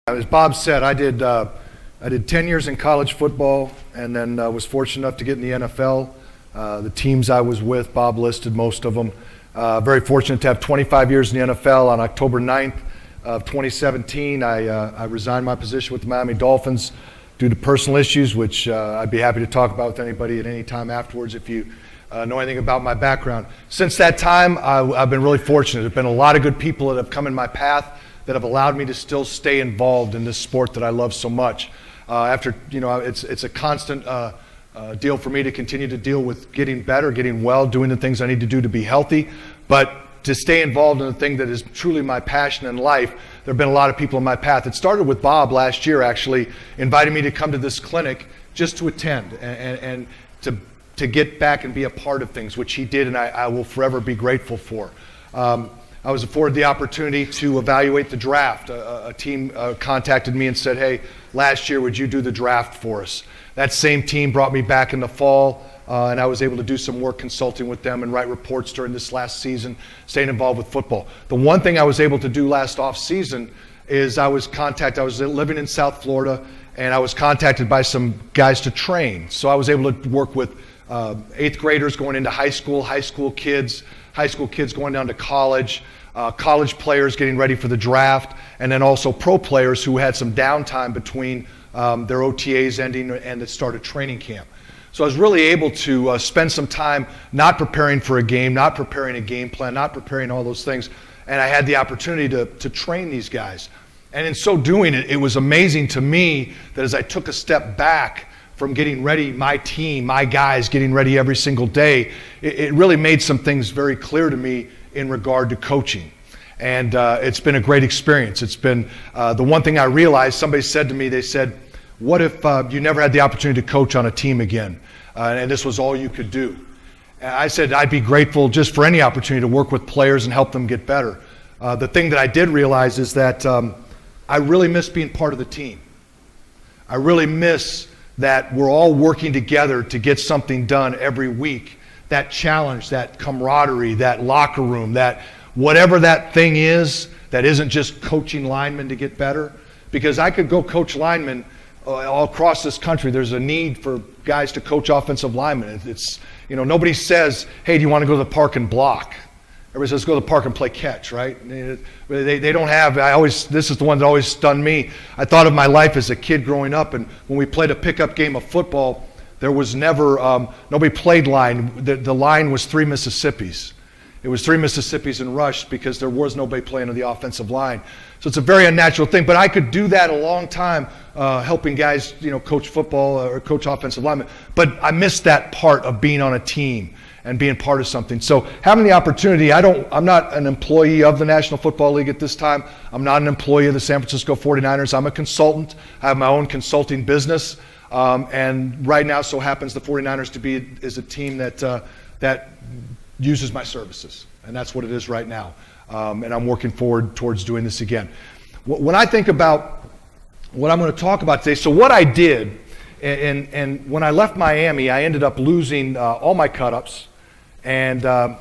As Bob said, I did 10 years in college football, and then was fortunate enough to get in the NFL. The teams I was with, Bob listed most of them. Very fortunate to have 25 years in the NFL. On October 9th of 2017, I resigned my position with the Miami Dolphins due to personal issues, which I'd be happy to talk about with anybody at any time afterwards if you know anything about my background. Since that time, I've been really fortunate. There's been a lot of good people that have come in my path that have allowed me to still stay involved in this sport that I love so much. It's a constant deal for me to continue to deal with getting better, getting well, doing the things I need to do to be healthy. But to stay involved in the thing that is truly my passion in life, there have been a lot of people in my path. It started with Bob last year, actually, inviting me to come to this clinic just to attend and to get back and be a part of things, which he did, and I will forever be grateful for. I was afforded the opportunity to evaluate the draft. A team contacted me and said, hey, last year, would you do the draft for us? That same team brought me back in the fall, and I was able to do some work consulting with them and write reports during this last season, staying involved with football. The one thing I was able to do last off season is I was living in South Florida, and I was contacted by some guys to train. So I was able to work with 8th graders going into high school kids going down to college players getting ready for the draft, and then also pro players who had some downtime between their OTAs ending and the start of training camp. So I was really able to spend some time not preparing for a game, not preparing a game plan, not preparing all those things, and I had the opportunity to train these guys. And in so doing, it was amazing to me that as I took a step back from getting ready, my team, my guys getting ready every single day, it really made some things very clear to me in regard to coaching. And it's been a great experience. It's been the one thing I realized, somebody said to me, they said, what if you never had the opportunity to coach on a team again, and this was all you could do? And I said I'd be grateful just for any opportunity to work with players and help them get better. The thing that I did realize is that I really miss being part of the team. I really miss that we're all working together to get something done every week. That challenge, that camaraderie, that locker room, that whatever that thing is, that isn't just coaching linemen to get better. Because I could go coach linemen all across this country. There's a need for guys to coach offensive linemen. Nobody says, hey, do you want to go to the park and block? Everybody says, go to the park and play catch, right? They don't have, this is the one that always stunned me. I thought of my life as a kid growing up, and when we played a pickup game of football, there was never, nobody played line. The line was 3 Mississippis. It was 3 Mississippis and rush because there was nobody playing on the offensive line. So it's a very unnatural thing, but I could do that a long time, helping guys, coach football or coach offensive linemen. But I missed that part of being on a team and being part of something. So having the opportunity, I'm not an employee of the National Football League at this time. I'm not an employee of the San Francisco 49ers. I'm a consultant. I have my own consulting business. And right now, so happens the 49ers is a team that uses my services. And that's what it is right now. And I'm working forward towards doing this again. When I think about what I'm going to talk about today, so what I did, and when I left Miami, I ended up losing all my cut-ups. And I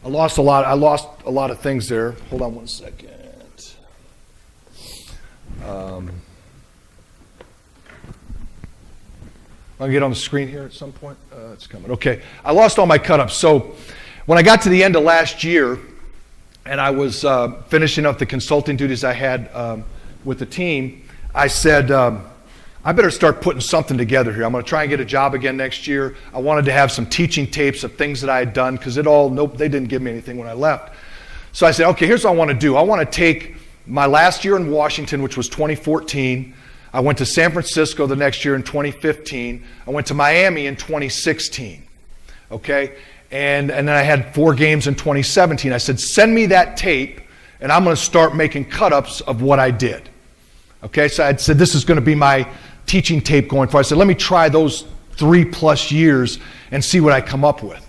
lost a lot of things there. Hold on one second. I'll get on the screen here at some point. It's coming. Okay. I lost all my cut-ups. So when I got to the end of last year, and I was finishing up the consulting duties I had with the team, I said, I better start putting something together here. I'm going to try and get a job again next year. I wanted to have some teaching tapes of things that I had done because they didn't give me anything when I left. So I said, okay, here's what I want to do. I want to take my last year in Washington, which was 2014. I went to San Francisco the next year in 2015. I went to Miami in 2016. Okay? And then I had 4 games in 2017. I said, send me that tape, and I'm going to start making cut-ups of what I did. Okay? So I said, this is going to be my teaching tape going forward. I said, let me try those 3+ years and see what I come up with.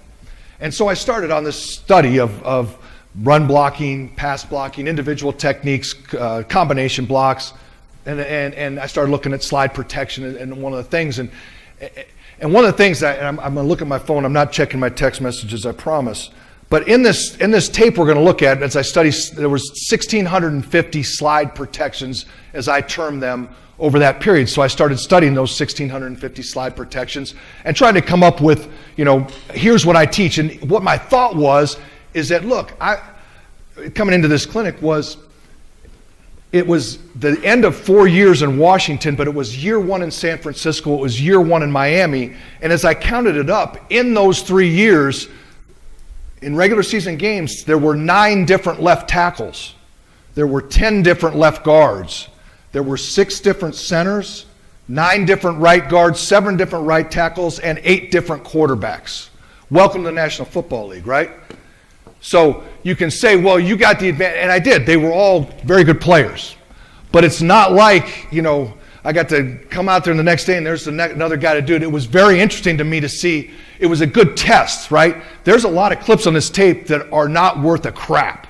And so I started on this study of run blocking, pass blocking, individual techniques, combination blocks, and I started looking at slide protection and one of the things. And one of the things I'm going to look at my phone. I'm not checking my text messages, I promise. But in this tape we're going to look at, as I study, there was 1,650 slide protections, as I term them, over that period. So I started studying those 1,650 slide protections and trying to come up with, here's what I teach. And what my thought was, is that, look, coming into this clinic it was the end of 4 years in Washington, but it was year 1 in San Francisco, it was year 1 in Miami. And as I counted it up, in those 3 years, in regular season games, there were 9 different left tackles. There were 10 different left guards. There were 6 different centers, 9 different right guards, 7 different right tackles, and 8 different quarterbacks. Welcome to the National Football League, right? So you can say, well, you got the advantage, and I did. They were all very good players. But it's not like, I got to come out there the next day and there's another guy to do it. It was very interesting to me to see. It was a good test, right? There's a lot of clips on this tape that are not worth a crap.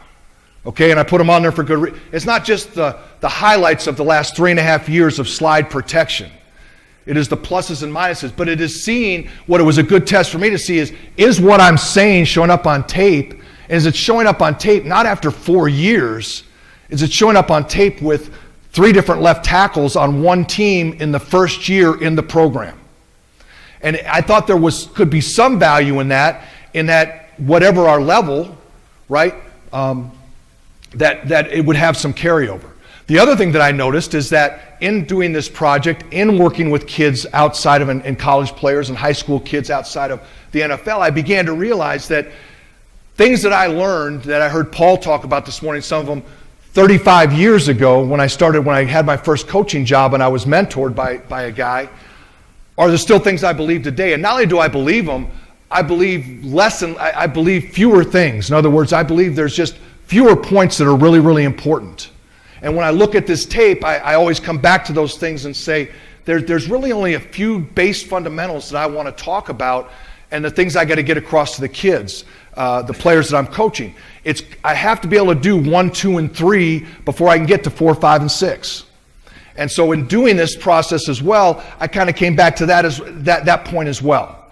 Okay, and I put them on there for good reason. It's not just the highlights of the last 3.5 years of slide protection. It is the pluses and minuses, but it is seeing what it was a good test for me to see is what I'm saying showing up on tape? And is it showing up on tape not after 4 years? Is it showing up on tape with 3 different left tackles on one team in the first year in the program? And I thought there could be some value in that whatever our level, right, that it would have some carryover. The other thing that I noticed is that in doing this project, in working with kids outside of and college players and high school kids outside of the NFL, I began to realize that things that I learned, that I heard Paul talk about this morning, some of them 35 years ago when I had my first coaching job and I was mentored by a guy, are there still things I believe today. And not only do I believe them, I believe fewer things. In other words, I believe there's just fewer points that are really, really important. And when I look at this tape, I always come back to those things and say, there's really only a few base fundamentals that I want to talk about and the things I got to get across to the kids, the players that I'm coaching. I have to be able to do 1, 2, and 3 before I can get to 4, 5, and 6. And so in doing this process as well, I kind of came back to that point as well.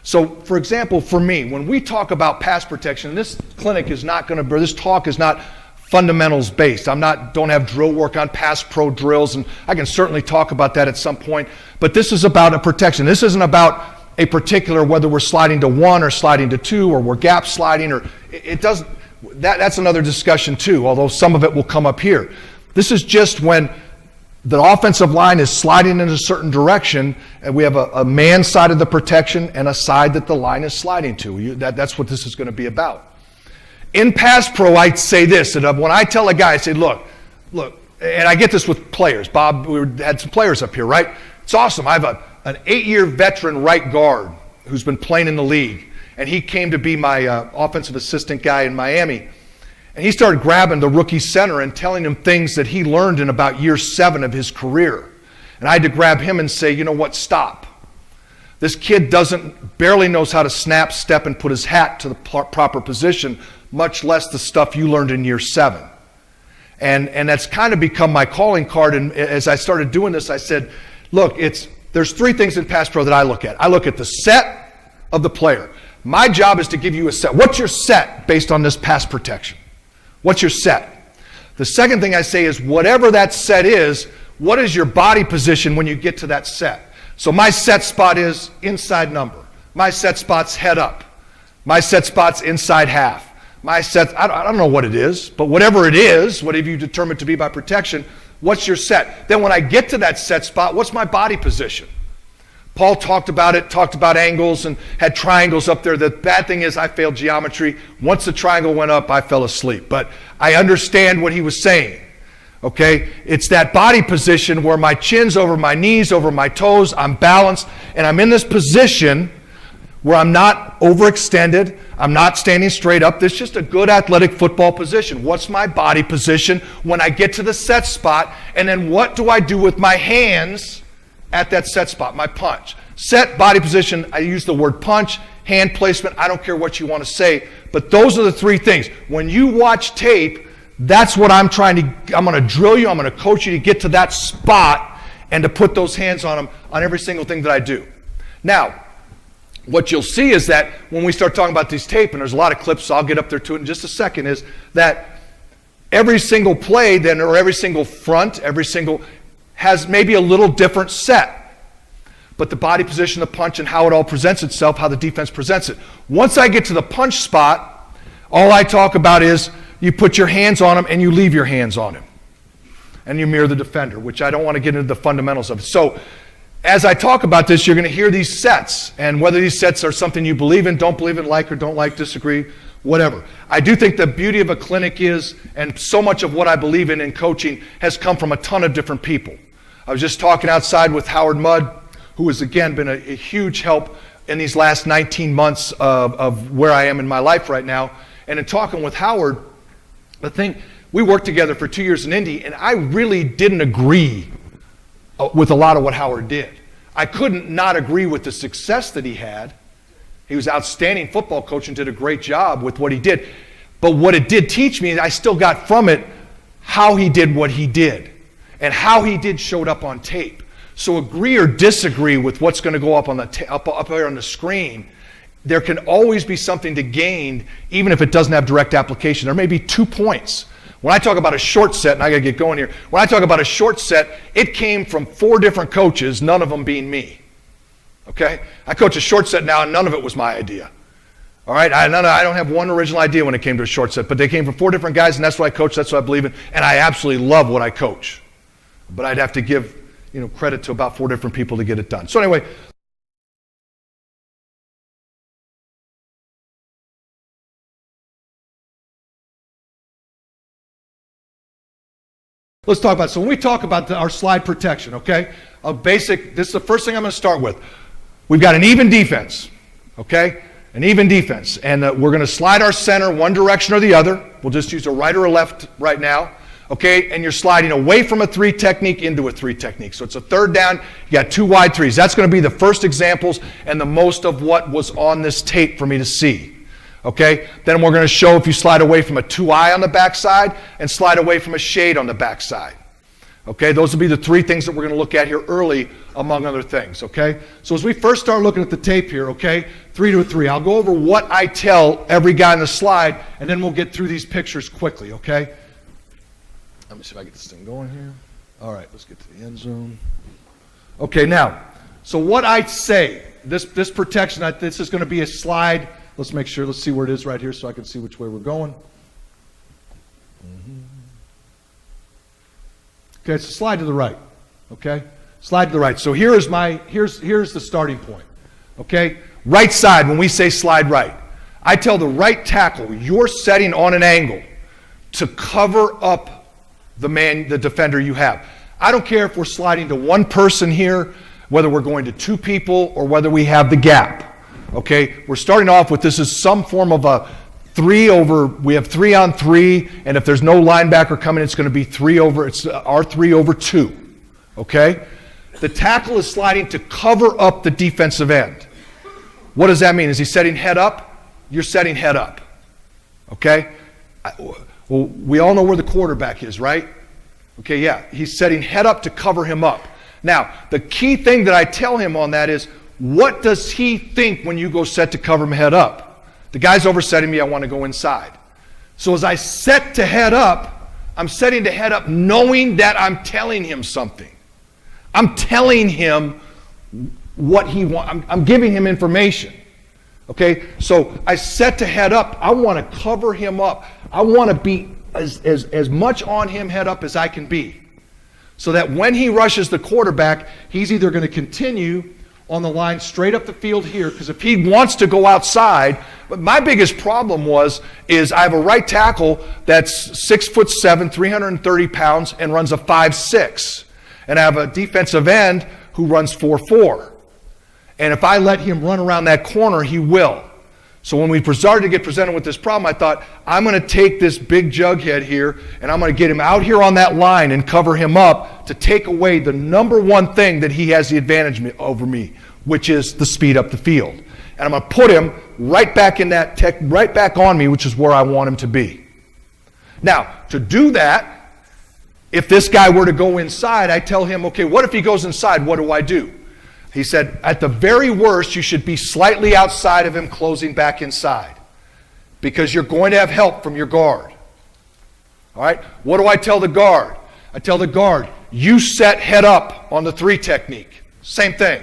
So, for example, for me, when we talk about pass protection, this talk is not fundamentals based. Don't have drill work on pass pro drills, and I can certainly talk about that at some point. But this is about a protection. This isn't about a particular whether we're sliding to 1 or sliding to 2 or we're gap sliding or it doesn't. That's another discussion too. Although some of it will come up here. This is just when the offensive line is sliding in a certain direction, and we have a man side of the protection and a side that the line is sliding to. That's what this is going to be about. In pass pro, I say this, and when I tell a guy, I say, look, and I get this with players. Bob, we had some players up here, right? It's awesome. I have an 8-year veteran right guard who's been playing in the league, and he came to be my offensive assistant guy in Miami. And he started grabbing the rookie center and telling him things that he learned in about year 7 of his career. And I had to grab him and say, you know what, stop. This kid barely knows how to snap, step, and put his hat to the proper position, much less the stuff you learned in year 7. And that's kind of become my calling card. And as I started doing this, I said, look, there's 3 things in pass pro that I look at. I look at the set of the player. My job is to give you a set. What's your set based on this pass protection? What's your set? The second thing I say is whatever that set is, what is your body position when you get to that set? So my set spot is inside number. My set spot's head up. My set spot's inside half. I don't know what it is, but whatever it is, whatever you determine to be by protection, what's your set? Then when I get to that set spot, what's my body position? Paul talked about angles and had triangles up there. The bad thing is I failed geometry. Once the triangle went up, I fell asleep. But I understand what he was saying, okay? It's that body position where my chin's over my knees, over my toes, I'm balanced, and I'm in this position where I'm not overextended, I'm not standing straight up. This is just a good athletic football position. What's my body position when I get to the set spot? And then what do I do with my hands at that set spot, my punch? Set, body position, I use the word punch, hand placement, I don't care what you want to say, but those are the 3 things. When you watch tape, that's what I'm going to drill you, I'm going to coach you to get to that spot and to put those hands on them on every single thing that I do. Now, what you'll see is that when we start talking about these tape, and there's a lot of clips, so I'll get up there to it in just a second, is that every single play then, or every single front, every single has maybe a little different set. But the body position, the punch, and how it all presents itself, how the defense presents it. Once I get to the punch spot, all I talk about is you put your hands on him and you leave your hands on him. And you mirror the defender, which I don't want to get into the fundamentals of. So as I talk about this, you're going to hear these sets. And whether these sets are something you believe in, don't believe in, like or don't like, disagree, whatever. I do think the beauty of a clinic is, and so much of what I believe in coaching has come from a ton of different people. I was just talking outside with Howard Mudd, who has again been a huge help in these last 19 months of where I am in my life right now. And in talking with Howard, we worked together for 2 years in Indy, and I really didn't agree with a lot of what Howard did. I couldn't not agree with the success that he had. He was an outstanding football coach and did a great job with what he did. But what it did teach me, I still got from it how he did what he did and how he did showed up on tape. So agree or disagree with what's going to go up on the up there on the screen, there can always be something to gain, even if it doesn't have direct application. There may be 2 points. When I talk about a short set, and I got to get going here, when I talk about a short set, it came from 4 different coaches, none of them being me. Okay? I coach a short set now, and none of it was my idea. All right? I don't have one original idea when it came to a short set, but they came from 4 different guys, and that's what I coach, that's what I believe in, and I absolutely love what I coach. But I'd have to give credit to about 4 different people to get it done. So anyway, let's talk about, so when we talk about our slide protection, okay, this is the first thing I'm going to start with. We've got an even defense, okay, an even defense, and we're going to slide our center one direction or the other. We'll just use a right or a left right now. Okay, and you're sliding away from a 3 technique into a 3 technique. So it's a third down, you got 2 wide 3s. That's going to be the first examples and the most of what was on this tape for me to see. Okay, then we're going to show if you slide away from a 2-eye on the backside and slide away from a shade on the backside. Okay, those will be the 3 things that we're going to look at here early, among other things. Okay, so as we first start looking at the tape here, okay, 3 to a 3, I'll go over what I tell every guy on the slide, and then we'll get through these pictures quickly, okay? Let me see if I get this thing going here. All right, let's get to the end zone. Okay, now, so what I say, this protection, this is going to be a slide. Let's make sure, let's see where it is right here so I can see which way we're going. Okay, it's a slide to the right. Okay, slide to the right. So here's the starting point. Okay, right side, when we say slide right, I tell the right tackle, you're setting on an angle to cover up the defender you have. I don't care if we're sliding to 1 person here, whether we're going to 2 people, or whether we have the gap. Okay, we're starting off with this is some form of a 3 over, we have 3 on 3, and if there's no linebacker coming, it's going to be 3 over, it's our 3 over 2. Okay, the tackle is sliding to cover up the defensive end. What does that mean? Is he setting head up? You're setting head up. Okay. Well, we all know where the quarterback is, right? Okay, yeah, he's setting head up to cover him up. Now, the key thing that I tell him on that is, what does he think when you go set to cover him head up? The guy's oversetting me, I want to go inside. So as I set to head up, I'm setting to head up knowing that I'm telling him something. I'm telling him what he wants. I'm giving him information. Okay, so I set to head up. I want to cover him up. I want to be as much on him head up as I can be. So that when he rushes the quarterback, he's either going to continue on the line straight up the field here, because if he wants to go outside, but my biggest problem is I have a right tackle that's 6'7", 330 pounds, and runs a 5'6". And I have a defensive end who runs 4'4". And if I let him run around that corner, he will. So when we started to get presented with this problem, I thought, I'm going to take this big jughead here, and I'm going to get him out here on that line and cover him up to take away the number one thing that he has the advantage over me, which is the speed up the field. And I'm going to put him right back in that right back on me, which is where I want him to be. Now, to do that, if this guy were to go inside, I tell him, okay, what if he goes inside? What do? He said, at the very worst, you should be slightly outside of him, closing back inside, because you're going to have help from your guard. All right? What do I tell the guard? I tell the guard, you set head up on the 3 technique. Same thing.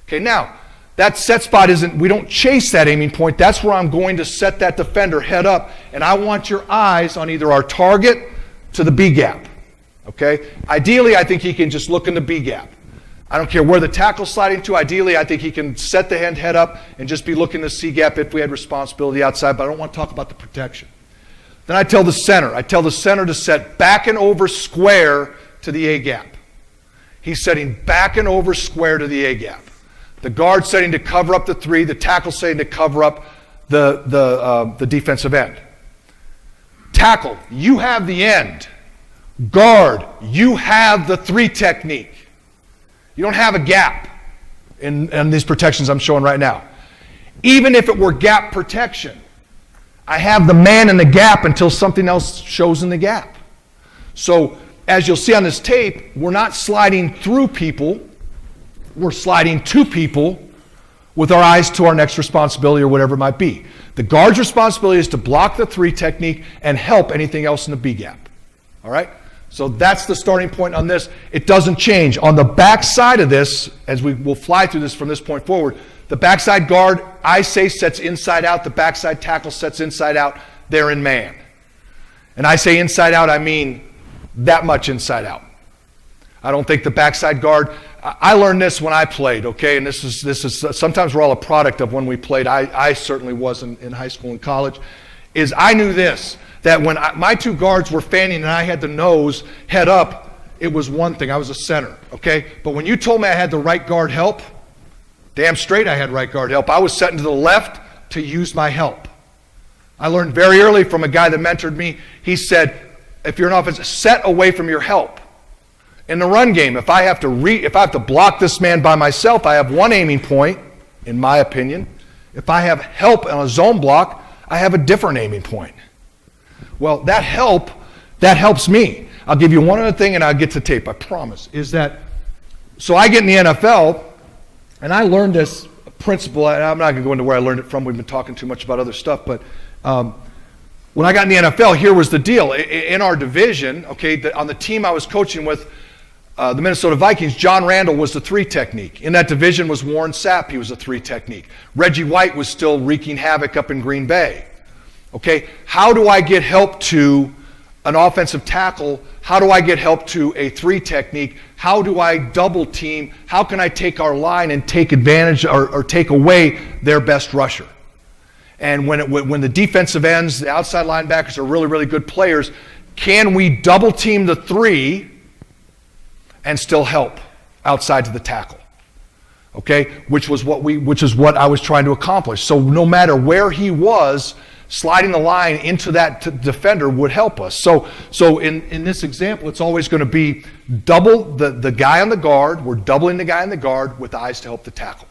Okay, now, that set spot isn't, we don't chase that aiming point. That's where I'm going to set that defender head up, and I want your eyes on either our target to the B gap. Okay? Ideally, I think he can just look in the B gap. I don't care where the tackle's sliding to. Ideally, I think he can set the head up and just be looking the C gap if we had responsibility outside, but I don't want to talk about the protection. Then I tell the center to set back and over square to the A gap. He's setting back and over square to the A gap. The guard setting to cover up the 3, the tackle setting to cover up the defensive end. Tackle, you have the end. Guard, you have the 3 technique. You don't have a gap in these protections I'm showing right now. Even if it were gap protection, I have the man in the gap until something else shows in the gap. So as you'll see on this tape, we're not sliding through people. We're sliding to people with our eyes to our next responsibility or whatever it might be. The guard's responsibility is to block the 3 technique and help anything else in the B gap. All right? So that's the starting point on this. It doesn't change. On the back side of this, as we will fly through this from this point forward, the backside guard, I say, sets inside out. The backside tackle sets inside out. They're in man. And I say inside out, I mean that much inside out. I don't think the backside guard, I learned this when I played, okay? And this is sometimes we're all a product of when we played. I certainly was in high school and college, is I knew this, that when my 2 guards were fanning and I had the nose head up, it was one thing. I was a center, okay? But when you told me I had the right guard help, damn straight I had right guard help. I was setting to the left to use my help. I learned very early from a guy that mentored me. He said, if you're an offense, set away from your help. In the run game, if I have to block this man by myself, I have one aiming point, in my opinion. If I have help on a zone block, I have a different aiming point. Well, that helps me. I'll give you one other thing and I'll get to tape, I promise, is that, so I get in the NFL, and I learned this principle, and I'm not going to go into where I learned it from. We've been talking too much about other stuff, but when I got in the NFL, here was the deal. In our division, okay, on the team I was coaching with, the Minnesota Vikings, John Randall was the 3 technique. In that division was Warren Sapp. He was a 3 technique. Reggie White was still wreaking havoc up in Green Bay. Okay, how do I get help to an offensive tackle? How do I get help to a 3 technique? How do I double team? How can I take our line and take advantage or take away their best rusher? And when the defensive ends, the outside linebackers are really, really good players, can we double team the 3 and still help outside to the tackle? Okay, which is what I was trying to accomplish. So no matter where he was, sliding the line into that defender would help us. So in this example, it's always going to be double the guy on the guard. We're doubling the guy on the guard with eyes to help the tackle.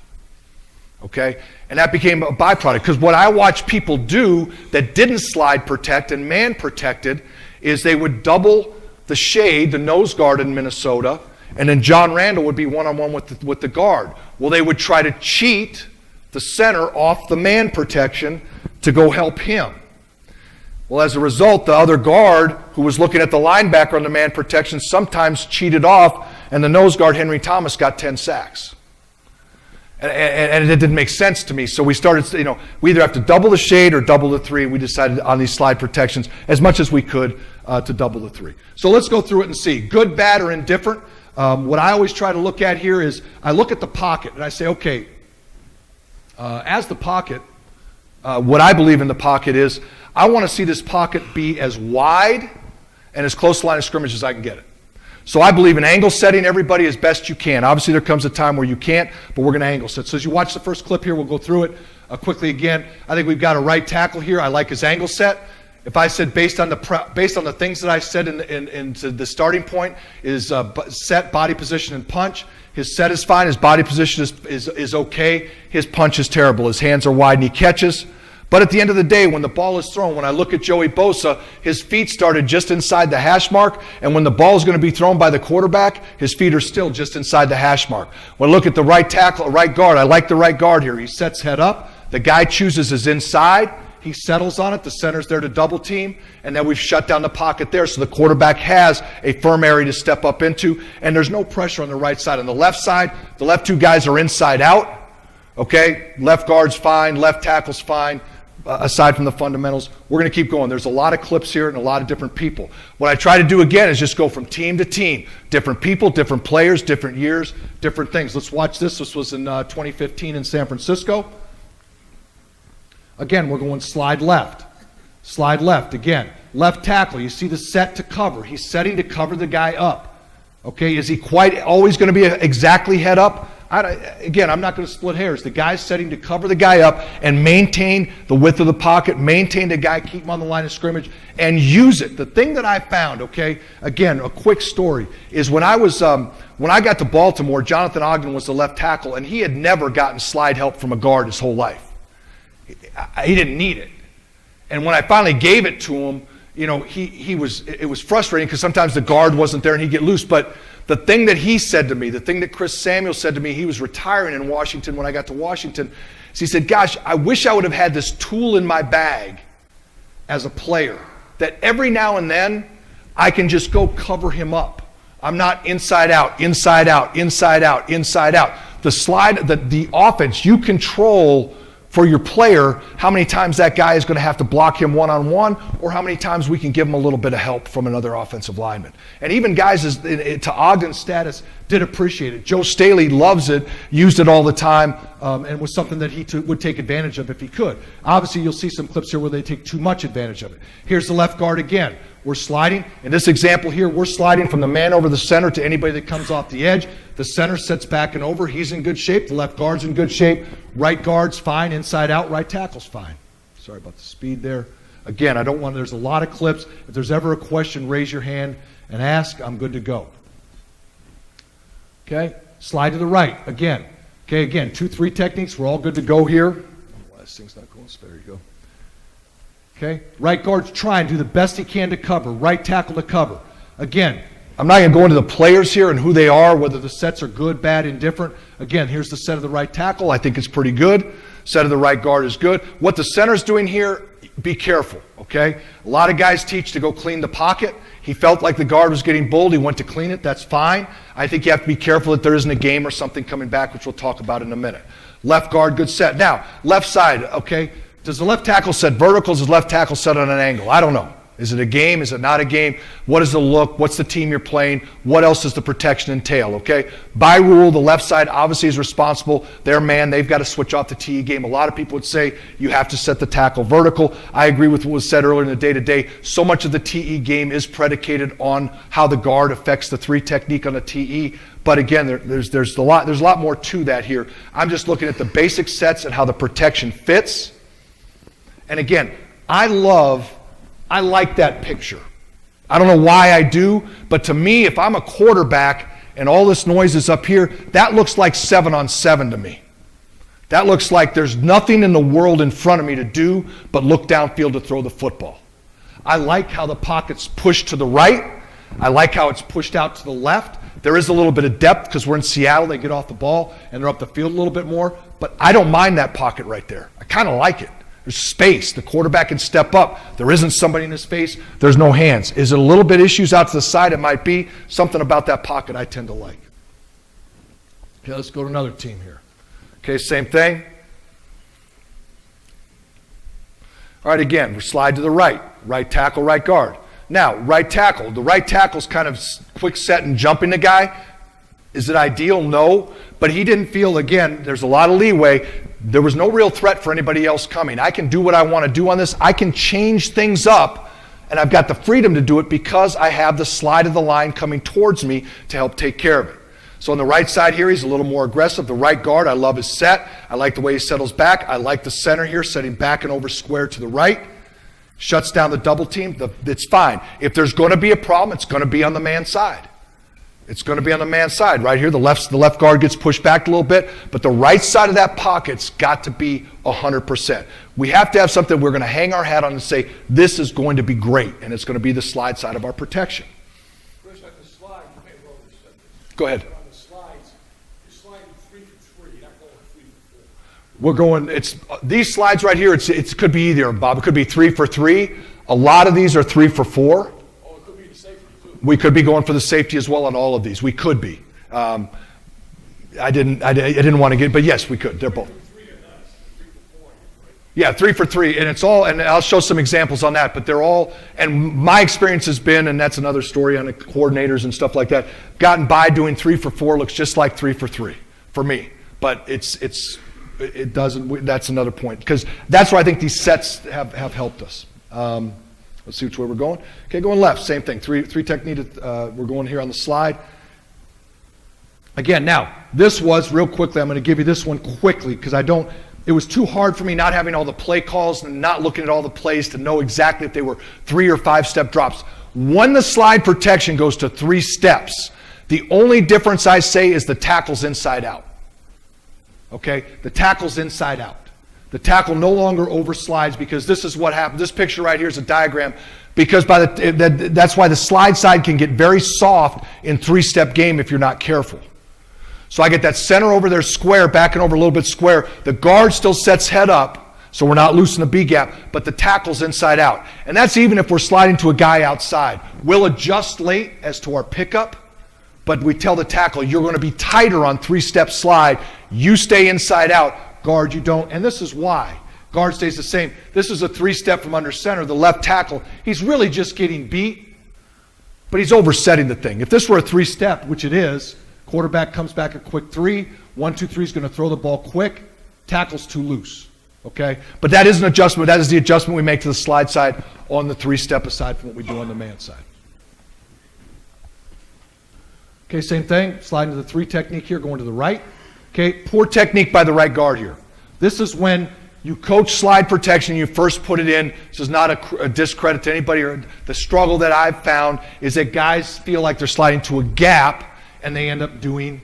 Okay, and that became a byproduct, because what I watched people do that didn't slide protect and man protected is they would double the shade, the nose guard in Minnesota, and then John Randall would be one-on-one with the guard. Well, they would try to cheat the center off the man protection to go help him. Well, as a result, the other guard who was looking at the linebacker on the man protection sometimes cheated off, and the nose guard, Henry Thomas, got 10 sacks. And it didn't make sense to me. So we started, we either have to double the shade or double the 3. We decided on these slide protections as much as we could to double the 3. So let's go through it and see. Good, bad, or indifferent. What I always try to look at here is I look at the pocket and I say, okay, as the pocket, what I believe in the pocket is I want to see this pocket be as wide and as close to the line of scrimmage as I can get it. So I believe in angle setting everybody as best you can. Obviously, there comes a time where you can't, but we're going to angle set. So as you watch the first clip here, we'll go through it quickly again. I think we've got a right tackle here. I like his angle set. If I said based on the things that I said into the starting point is set, body position, and punch. His set is fine. His body position is okay. His punch is terrible. His hands are wide and he catches, But at the end of the day, when the ball is thrown, when I look at Joey Bosa, his feet started just inside the hash mark, and when the ball is going to be thrown by the quarterback, his feet are still just inside the hash mark. When I look at the right tackle, right guard, I like the right guard here. He sets head up. The guy chooses his inside. He settles on it. The center's there to double team, and then we've shut down the pocket there so the quarterback has a firm area to step up into, and there's no pressure on the right side. On the left side, the left two guys are inside out. Okay, left guard's fine, left tackle's fine. Aside from the fundamentals, we're going to keep going. There's a lot of clips here and a lot of different people. What I try to do again is just go from team to team. Different people, different players, different years, different things. Let's watch this. This was in 2015 in San Francisco. Again, we're going slide left. Slide left. Again, left tackle. You see the set to cover. He's setting to cover the guy up. Okay, is he quite always going to be exactly head up? Again, I'm not going to split hairs. The guy's setting to cover the guy up and maintain the width of the pocket, maintain the guy, keep him on the line of scrimmage, and use it. The thing that I found, okay, again, a quick story, is when I got to Baltimore, Jonathan Ogden was the left tackle, and he had never gotten slide help from a guard his whole life. He didn't need it. And when I finally gave it to him, you know, it was frustrating because sometimes the guard wasn't there and he'd get loose. But the thing that he said to me, the thing that Chris Samuel said to me, he was retiring in Washington when I got to Washington, is he said, gosh, I wish I would have had this tool in my bag as a player that every now and then I can just go cover him up. I'm not inside out, inside out, inside out, inside out. The slide, the offense, you control for your player how many times that guy is going to have to block him one-on-one or how many times we can give him a little bit of help from another offensive lineman. And even guys to Ogden's status did appreciate it. Joe Staley loves it, used it all the time, and was something that he would take advantage of if he could. Obviously, you'll see some clips here where they take too much advantage of it. Here's the left guard again. We're sliding. In this example here, we're sliding from the man over the center to anybody that comes off the edge. The center sets back and over. He's in good shape. The left guard's in good shape. Right guard's fine. Inside out. Right tackle's fine. Sorry about the speed there. Again, there's a lot of clips. If there's ever a question, raise your hand and ask. I'm good to go. Okay? Slide to the right. Again. Okay, again, 2-3 techniques. We're all good to go here. Why this thing's not going? So there you go. Okay, right guard's trying to do the best he can to cover. Right tackle to cover. Again, I'm not going to go into the players here and who they are, whether the sets are good, bad, indifferent. Again, here's the set of the right tackle. I think it's pretty good. Set of the right guard is good. What the center's doing here, be careful, okay? A lot of guys teach to go clean the pocket. He felt like the guard was getting bold. He went to clean it. That's fine. I think you have to be careful that there isn't a game or something coming back, which we'll talk about in a minute. Left guard, good set. Now, left side, okay? Does the left tackle set vertical? Does the left tackle set on an angle? I don't know. Is it a game? Is it not a game? What is the look? What's the team you're playing? What else does the protection entail, okay? By rule, the left side obviously is responsible. Their man, they've got to switch off the TE game. A lot of people would say you have to set the tackle vertical. I agree with what was said earlier in the day-to-day. So much of the TE game is predicated on how the guard affects the 3 technique on the TE. But again, there's a lot more to that here. I'm just looking at the basic sets and how the protection fits. And again, I like that picture. I don't know why I do, but to me, if I'm a quarterback and all this noise is up here, that looks like 7-on-7 to me. That looks like there's nothing in the world in front of me to do but look downfield to throw the football. I like how the pocket's pushed to the right. I like how it's pushed out to the left. There is a little bit of depth because we're in Seattle. They get off the ball and they're up the field a little bit more, but I don't mind that pocket right there. I kind of like it. There's space. The quarterback can step up. There isn't somebody in his face. There's no hands. Is it a little bit issues out to the side? It might be. Something about that pocket I tend to like. Okay, let's go to another team here. Okay, same thing. All right, again, we slide to the right. Right tackle, right guard. Now, right tackle. The right tackle's kind of quick set and jumping the guy. Is it ideal? No. But he didn't feel, again, there's a lot of leeway. There was no real threat for anybody else coming. I can do what I want to do on this. I can change things up, and I've got the freedom to do it because I have the slide of the line coming towards me to help take care of it. So on the right side here, he's a little more aggressive. The right guard, I love his set. I like the way he settles back. I like the center here, setting back and over square to the right. Shuts down the double team. It's fine. If there's going to be a problem, it's going to be on the man side. It's going to be on the man side right here. The left guard gets pushed back a little bit, but the right side of that pocket's got to be 100%. We have to have something we're going to hang our hat on and say, this is going to be great, and it's going to be the slide side of our protection. Chris, on the slide, you may well have said this. Go ahead. But on the slides, you're sliding 3 for 3, not going 3 for 4. We're going, these slides right here, it could be either, Bob, it could be 3 for 3. A lot of these are 3 for 4. Oh, it could be the safety, too. We could be going for the safety as well on all of these. We could be. I didn't want to get, but yes, we could. They're both. 3 are nice. 3 for 4, right? Yeah, 3 for 3, and it's all, and I'll show some examples on that, but they're all, and my experience has been, and that's another story on the coordinators and stuff like that, gotten by doing 3 for 4 looks just like 3 for 3 for me, but it doesn't, that's another point, because that's where I think these sets have helped us. Let's see which way we're going. Okay, going left, same thing, three technique, we're going here on the slide. Again, now, this was, real quickly, I'm going to give you this one quickly, because it was too hard for me not having all the play calls and not looking at all the plays to know exactly if they were 3 or 5 step drops. When the slide protection goes to 3 steps, the only difference I say is the tackle's inside out. Okay? The tackle's inside out. The tackle no longer overslides, because this is what happens. This picture right here is a diagram, because that's why the slide side can get very soft in 3-step game if you're not careful. So I get that center over there square, backing over a little bit square. The guard still sets head up, so we're not loose in the B gap, but the tackle's inside out. And that's even if we're sliding to a guy outside. We'll adjust late as to our pickup, but we tell the tackle, you're going to be tighter on 3-step slide. You stay inside out. Guard, you don't. And this is why. Guard stays the same. This is a 3-step from under center. The left tackle, he's really just getting beat, but he's oversetting the thing. If this were a 3-step, which it is, quarterback comes back a quick 3. 1, 2, 3 is going to throw the ball quick. Tackle's too loose. Okay? But that is an adjustment. That is the adjustment we make to the slide side on the 3-step aside from what we do on the man side. Okay, same thing. Sliding to the 3 technique here, going to the right. Okay, poor technique by the right guard here. This is when you coach slide protection, you first put it in. This is not a discredit to anybody. Or the struggle that I've found is that guys feel like they're sliding to a gap, and they end up doing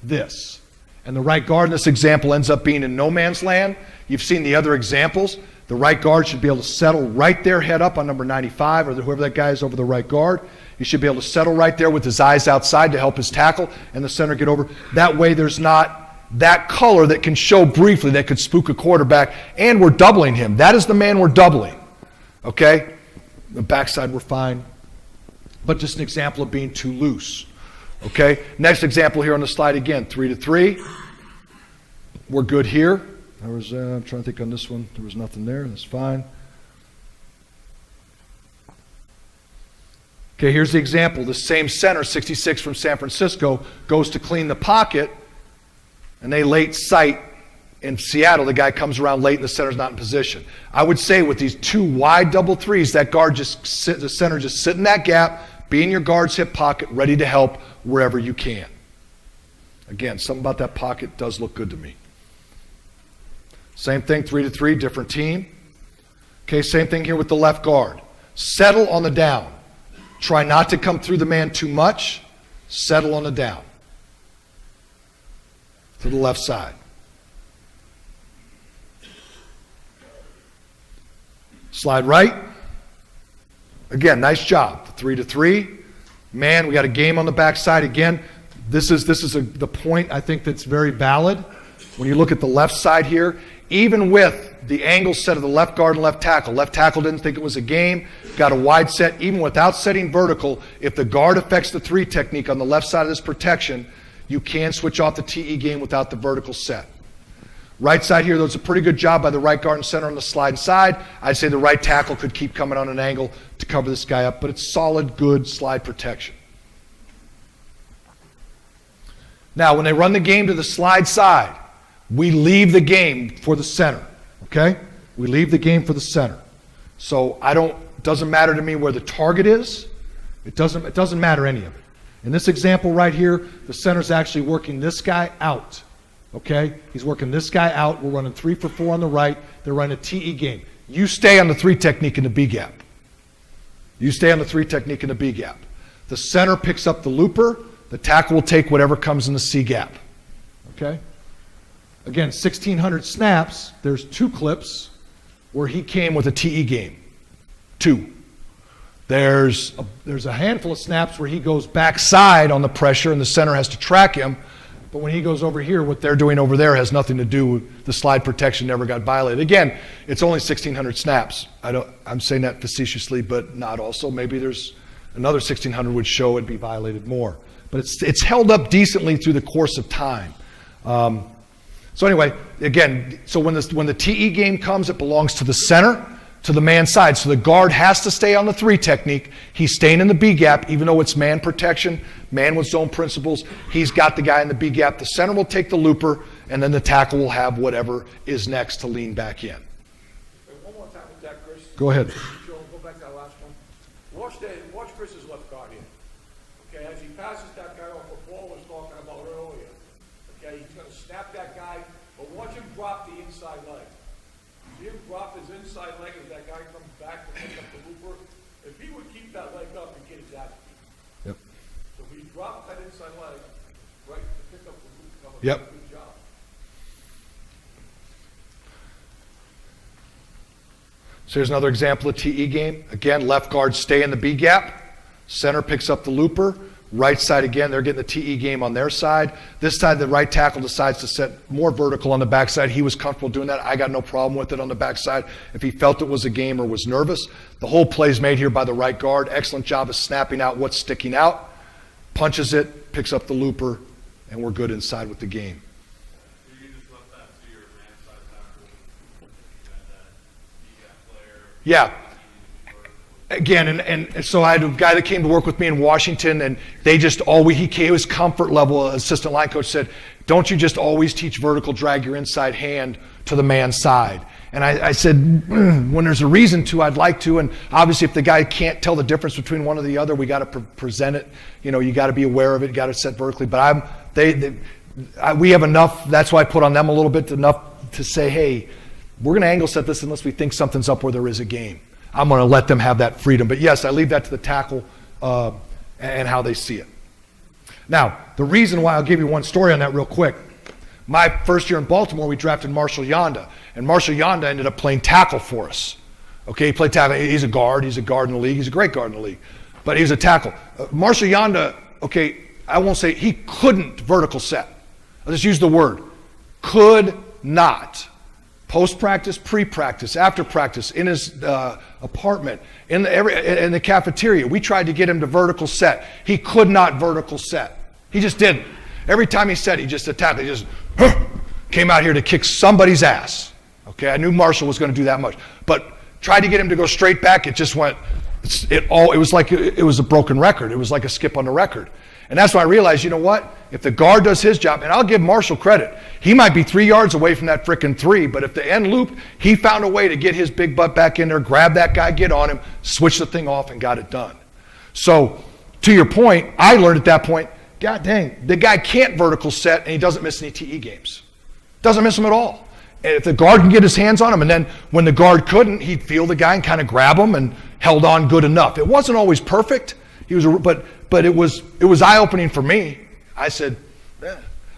this. And the right guard in this example ends up being in no man's land. You've seen the other examples. The right guard should be able to settle right there, head up on number 95, or whoever that guy is over the right guard. He should be able to settle right there with his eyes outside to help his tackle, and the center get over. That way there's not that color that can show briefly that could spook a quarterback, and we're doubling him. That is the man we're doubling. Okay? The backside we're fine, but just an example of being too loose. Okay? Next example here on the slide again, 3 to 3. We're good here. There was, I'm trying to think on this one. There was nothing there. That's fine. Okay, here's the example. The same center, 66 from San Francisco, goes to clean the pocket, and they late sight in Seattle. The guy comes around late, and the center's not in position. I would say with these 2 wide double 3s, that guard the center just sit in that gap, be in your guard's hip pocket, ready to help wherever you can. Again, something about that pocket does look good to me. Same thing, 3 to 3, different team. Okay, same thing here with the left guard. Settle on the down. Try not to come through the man too much. Settle on the down. To the left side. Slide right. Again, nice job. 3 to 3. Man, we got a game on the backside again. This is the point I think that's very valid. When you look at the left side here, even with the angle set of the left guard and left tackle didn't think it was a game, got a wide set, even without setting vertical. If the guard affects the 3 technique on the left side of this protection, you can switch off the TE game without the vertical set. Right side here, there's a pretty good job by the right guard and center on the slide side. I'd say the right tackle could keep coming on an angle to cover this guy up, but it's solid, good slide protection. Now, when they run the game to the slide side, we leave the game for the center, okay? We leave the game for the center. So doesn't matter to me where the target is. It doesn't matter any of it. In this example right here, the center's actually working this guy out, okay? He's working this guy out. We're running 3 for 4 on the right. They're running a TE game. You stay on the 3 technique in the B gap. You stay on the 3 technique in the B gap. The center picks up the looper, The tackle will take whatever comes in the C gap. Okay? Again, 1,600 snaps, there's 2 clips where he came with a TE game. 2. There's a handful of snaps where he goes backside on the pressure and the center has to track him. But when he goes over here, what they're doing over there has nothing to do with the slide protection never got violated. Again, it's only 1,600 snaps. I'm saying that facetiously, but not also. Maybe there's another 1,600 would show it'd be violated more. But it's held up decently through the course of time. So anyway, again, so when the TE game comes, it belongs to the center, to the man side. So the guard has to stay on the 3 technique. He's staying in the B gap, even though it's man protection, man with zone principles. He's got the guy in the B gap. The center will take the looper, and then the tackle will have whatever is next to lean back in. One more time with that, Chris. Go ahead. Joe, go back to that last one. Watch Chris's left guard here. Okay, as he passes that guy off what Paul was talking about earlier. Okay, he's going to snap that guy, but watch him drop the inside leg. See him drop his inside leg as that guy comes back to pick up the looper. If he would keep that leg up, he'd get his ass beat. Yep. So he dropped that inside leg right to pick up the loop. Yep. Good job. So here's another example of TE game. Again, left guard stay in the B gap. Center picks up the looper. Right side again, they're getting the TE game on their side. This side, the right tackle decides to set more vertical on the backside. He was comfortable doing that. I got no problem with it on the backside if he felt it was a game or was nervous. The whole play is made here by the right guard. Excellent job of snapping out what's sticking out. Punches it, picks up the looper, and we're good inside with the game. You just left that to your man side tackle. That player. Yeah. Again, and so I had a guy that came to work with me in Washington, and they just always, his comfort level, assistant line coach said, don't you just always teach vertical drag your inside hand to the man's side? And I said, when there's a reason to, I'd like to, and obviously if the guy can't tell the difference between one or the other, we got to present it. You got to be aware of it, you got to set vertically. But we have enough, that's why I put on them a little bit, enough to say, hey, we're going to angle set this unless we think something's up where there is a game. I'm going to let them have that freedom. But yes, I leave that to the tackle and how they see it. Now, the reason why, I'll give you one story on that real quick. My first year in Baltimore, we drafted Marshall Yonda. And Marshall Yonda ended up playing tackle for us. Okay, he played tackle. He's a guard. He's a guard in the league. He's a great guard in the league. But he was a tackle. Marshall Yonda, okay, I won't say he couldn't vertical set. I'll just use the word. Could not. Post-practice, pre-practice, after practice, in his apartment, in the cafeteria. We tried to get him to vertical set. He could not vertical set. He just didn't. Every time he set, he just attacked. He just came out here to kick somebody's ass. Okay, I knew Marshall was going to do that much. But tried to get him to go straight back. It just went, it was like it was a broken record. It was like a skip on the record. And that's when I realized, you know what? If the guard does his job, and I'll give Marshall credit, he might be 3 yards away from that frickin' 3, but if the end loop, he found a way to get his big butt back in there, grab that guy, get on him, switch the thing off, and got it done. So, to your point, I learned at that point, God dang, the guy can't vertical set, and he doesn't miss any TE games. Doesn't miss them at all. And if the guard can get his hands on him, and then when the guard couldn't, he'd feel the guy and kind of grab him and held on good enough. It wasn't always perfect. But it was eye-opening for me. I said,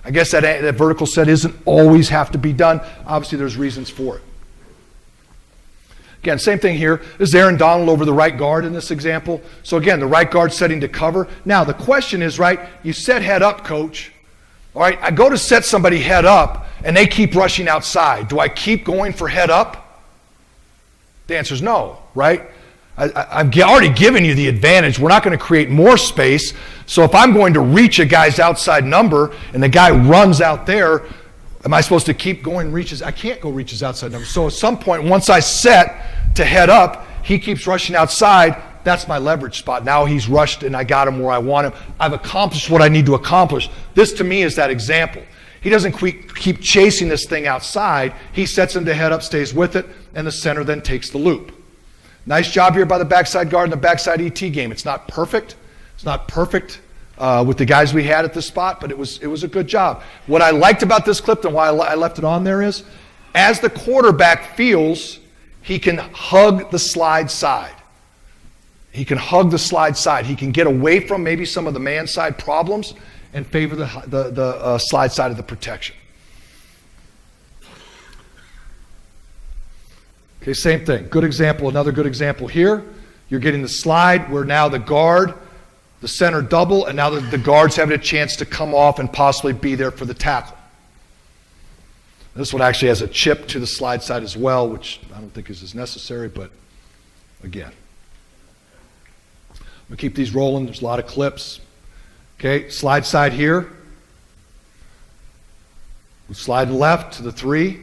I guess that vertical set isn't always have to be done. Obviously, there's reasons for it. Again, same thing here. This is Aaron Donald over the right guard in this example. So again, the right guard setting to cover. Now, the question is, right, you set head up, coach. All right, I go to set somebody head up, and they keep rushing outside. Do I keep going for head up? The answer is no, right? I've already given you the advantage. We're not going to create more space. So if I'm going to reach a guy's outside number and the guy runs out there, am I supposed to keep going reaches? I can't go reach his outside number. So at some point, once I set to head up, he keeps rushing outside. That's my leverage spot. Now he's rushed and I got him where I want him. I've accomplished what I need to accomplish. This to me is that example. He doesn't keep chasing this thing outside. He sets him to head up, stays with it, and the center then takes the loop. Nice job here by the backside guard in the backside ET game. It's not perfect. It's not perfect with the guys we had at this spot, but it was a good job. What I liked about this clip and why I left it on there is, as the quarterback feels, he can hug the slide side. He can hug the slide side. He can get away from maybe some of the man side problems and favor the slide side of the protection. Okay, same thing. Good example, another good example here. You're getting the slide where now the guard, the center double, and now the guard's having a chance to come off and possibly be there for the tackle. This one actually has a chip to the slide side as well, which I don't think is as necessary, but again. I'm going to keep these rolling. There's a lot of clips. Okay, slide side here. We slide left to the 3.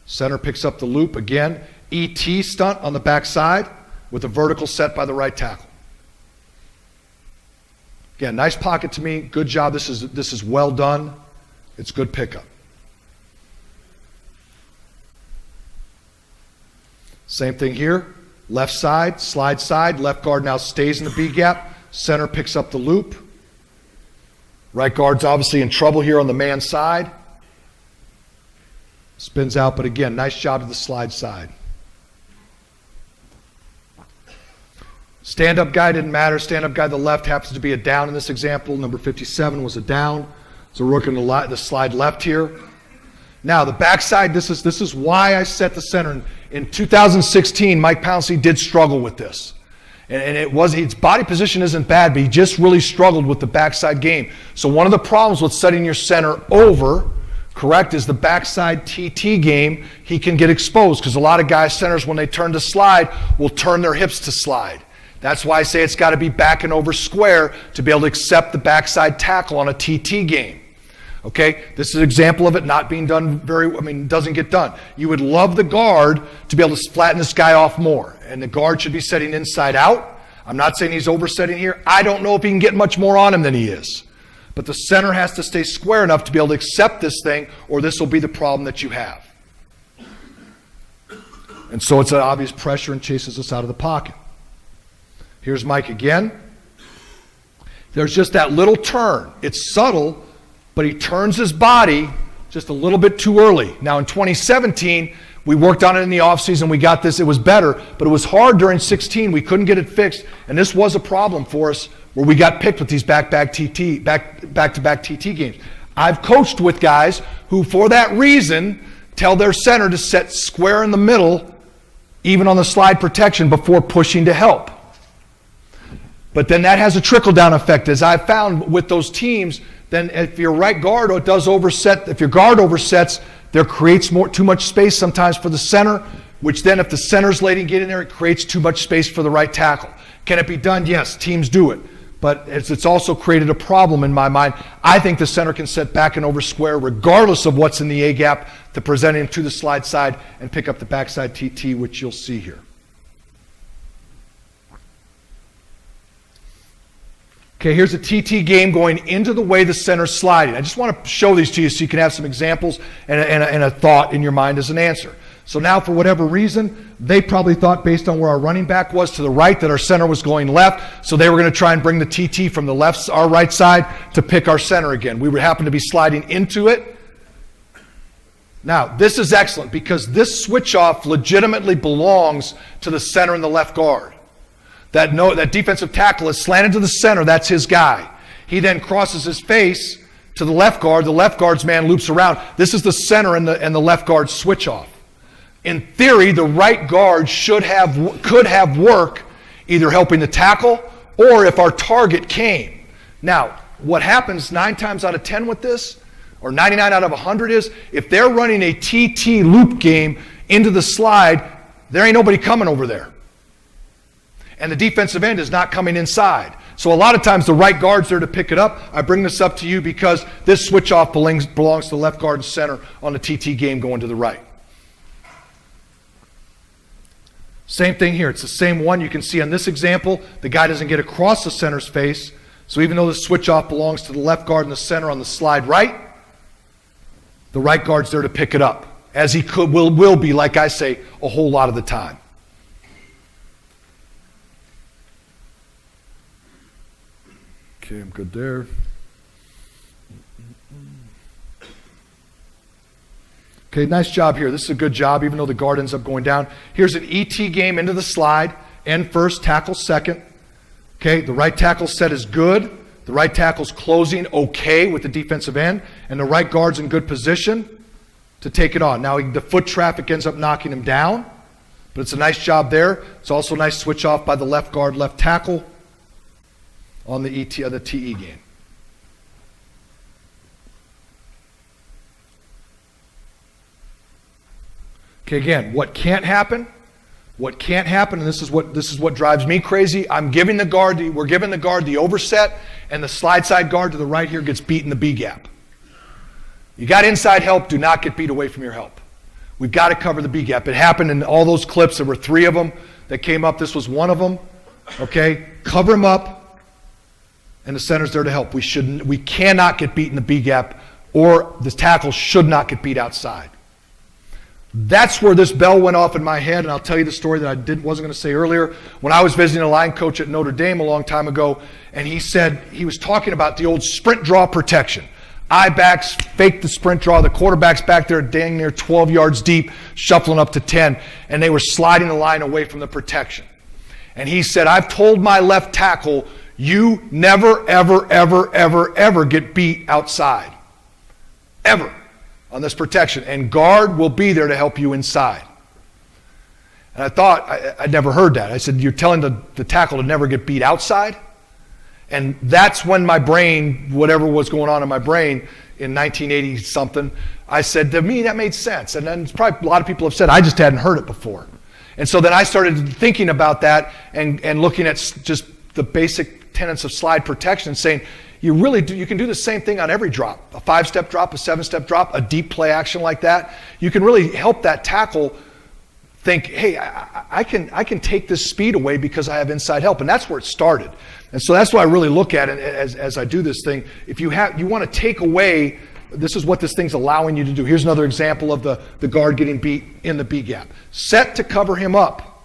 Center picks up the loop again. ET stunt on the back side with a vertical set by the right tackle. Again, nice pocket to me. Good job. This is well done. It's good pickup. Same thing here. Left side, slide side. Left guard now stays in the B gap. Center picks up the loop. Right guard's obviously in trouble here on the man side. Spins out, but again, nice job to the slide side. Stand-up guy didn't matter. Stand-up guy to the left happens to be a down in this example. Number 57 was a down. So we're working the slide left here. Now, the backside, this is why I set the center. In 2016, Mike Pouncey did struggle with this. And his body position isn't bad, but he just really struggled with the backside game. So one of the problems with setting your center over, correct, is the backside TT game. He can get exposed because a lot of guys, centers, when they turn to slide, will turn their hips to slide. That's why I say it's got to be back and over square to be able to accept the backside tackle on a TT game. Okay, this is an example of it not being done doesn't get done. You would love the guard to be able to flatten this guy off more, and the guard should be setting inside out. I'm not saying he's oversetting here. I don't know if he can get much more on him than he is. But the center has to stay square enough to be able to accept this thing, or this will be the problem that you have. And so it's an obvious pressure and chases us out of the pocket. Here's Mike again. There's just that little turn. It's subtle, but he turns his body just a little bit too early. Now in 2017, we worked on it in the offseason. We got this. It was better, but it was hard during 16. We couldn't get it fixed, and this was a problem for us where we got picked with these back-to-back TT games. I've coached with guys who, for that reason, tell their center to set square in the middle, even on the slide protection, before pushing to help. But then that has a trickle-down effect, as I've found with those teams. Then if your right guard does overset, if your guard oversets, there creates too much space sometimes for the center, which then if the center's late and get in there, it creates too much space for the right tackle. Can it be done? Yes, teams do it. But it's also created a problem in my mind. I think the center can set back and over square regardless of what's in the A gap to present him to the slide side and pick up the backside TT, which you'll see here. Okay, here's a TT game going into the way the center's sliding. I just want to show these to you so you can have some examples and a thought in your mind as an answer. So now, for whatever reason, they probably thought, based on where our running back was to the right, that our center was going left, so they were going to try and bring the TT from the left, our right side, to pick our center again. We would happen to be sliding into it. Now, this is excellent because this switch-off legitimately belongs to the center and the left guard. That defensive tackle is slanted to the center. That's his guy. He then crosses his face to the left guard. The left guard's man loops around. This is the center and the left guard switch off. In theory, the right guard could have work either helping the tackle or if our target came. Now, what happens 9 times out of 10 with this, or 99 out of 100 is, if they're running a TT loop game into the slide, there ain't nobody coming over there. And the defensive end is not coming inside. So a lot of times the right guard's there to pick it up. I bring this up to you because this switch-off belongs to the left guard and center on the TT game going to the right. Same thing here. It's the same one. You can see on this example, the guy doesn't get across the center's face. So even though the switch-off belongs to the left guard and the center on the slide right, the right guard's there to pick it up, as he will be, like I say, a whole lot of the time. Okay, I'm good there. Okay, nice job here. This is a good job, even though the guard ends up going down. Here's an ET game into the slide. end first, tackle second. Okay, the right tackle set is good. The right tackle's closing okay with the defensive end, and the right guard's in good position to take it on. Now, the foot traffic ends up knocking him down, but it's a nice job there. It's also a nice switch off by the left guard, left tackle on the TE game. Okay, again, what can't happen? What can't happen, and this is what drives me crazy. We're giving the guard the overset, and the slide side guard to the right here gets beat in the B gap. You got inside help, do not get beat away from your help. We've got to cover the B gap. It happened in all those clips. There were 3 of them that came up. This was one of them. Okay, cover him up, and the center's there to help. We cannot get beat in the B gap, or the tackle should not get beat outside. That's where this bell went off in my head, and I'll tell you the story that I wasn't going to say earlier. When I was visiting a line coach at Notre Dame a long time ago, and he was talking about the old sprint draw protection. I-backs faked the sprint draw. The quarterback's back there dang near 12 yards deep, shuffling up to 10, and they were sliding the line away from the protection. And he said, I've told my left tackle, you never, ever, ever, ever, ever get beat outside. Ever. On this protection, and guard will be there to help you inside. And I thought, I'd never heard that. I said, you're telling the tackle to never get beat outside? And that's when my brain, whatever was going on in my brain in 1980-something, I said, to me, that made sense. And then probably a lot of people have said, I just hadn't heard it before. And so then I started thinking about that and looking at just the basic tenets of slide protection and saying, you can do the same thing on every drop. A 5-step drop, a 7-step drop, a deep play action like that. You can really help that tackle think, hey, I can take this speed away because I have inside help. And that's where it started. And so that's why I really look at it as I do this thing. If you want to take away, this is what this thing's allowing you to do. Here's another example of the guard getting beat in the B gap. Set to cover him up.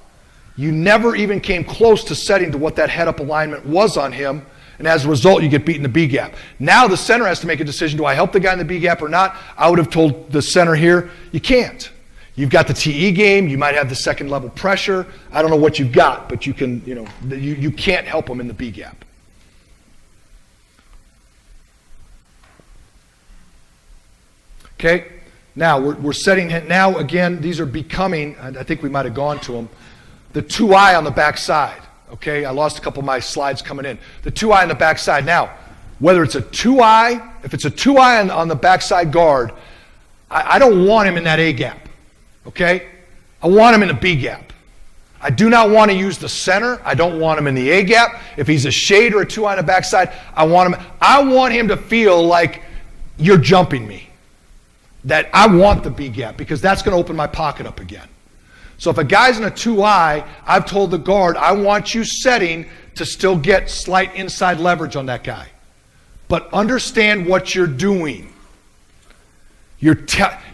You never even came close to setting to what that head up alignment was on him. And as a result, you get beat in the B gap. Now the center has to make a decision, do I help the guy in the B gap or not? I would have told the center here, you can't. You've got the TE game, you might have the second level pressure. I don't know what you've got, but you can, you can't help him in the B gap. Okay, now we're setting, now again, these are becoming, I think we might have gone to them, the 2-eye on the back side. Okay, I lost a couple of my slides coming in. The 2-eye on the backside. Now, whether it's a 2-eye, if it's a 2-eye on the backside guard, I don't want him in that A gap. Okay? I want him in the B gap. I do not want to use the center. I don't want him in the A gap. If he's a shade or a 2-eye on the backside, I want him to feel like you're jumping me. That I want the B gap because that's going to open my pocket up again. So if a guy's in a 2-eye, I've told the guard, I want you setting to still get slight inside leverage on that guy. But understand what you're doing.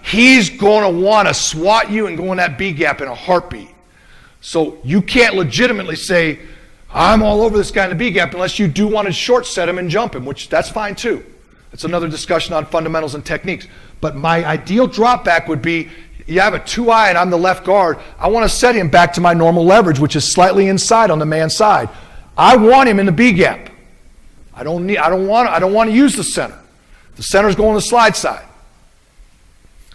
He's going to want to swat you and go in that B gap in a heartbeat. So you can't legitimately say, I'm all over this guy in the B gap unless you do want to short set him and jump him, which that's fine too. That's another discussion on fundamentals and techniques. But my ideal drop back would be, you have a 2-eye and I'm the left guard. I want to set him back to my normal leverage, which is slightly inside on the man's side. I want him in the B gap. I don't want to use the center. The center's going to the slide side.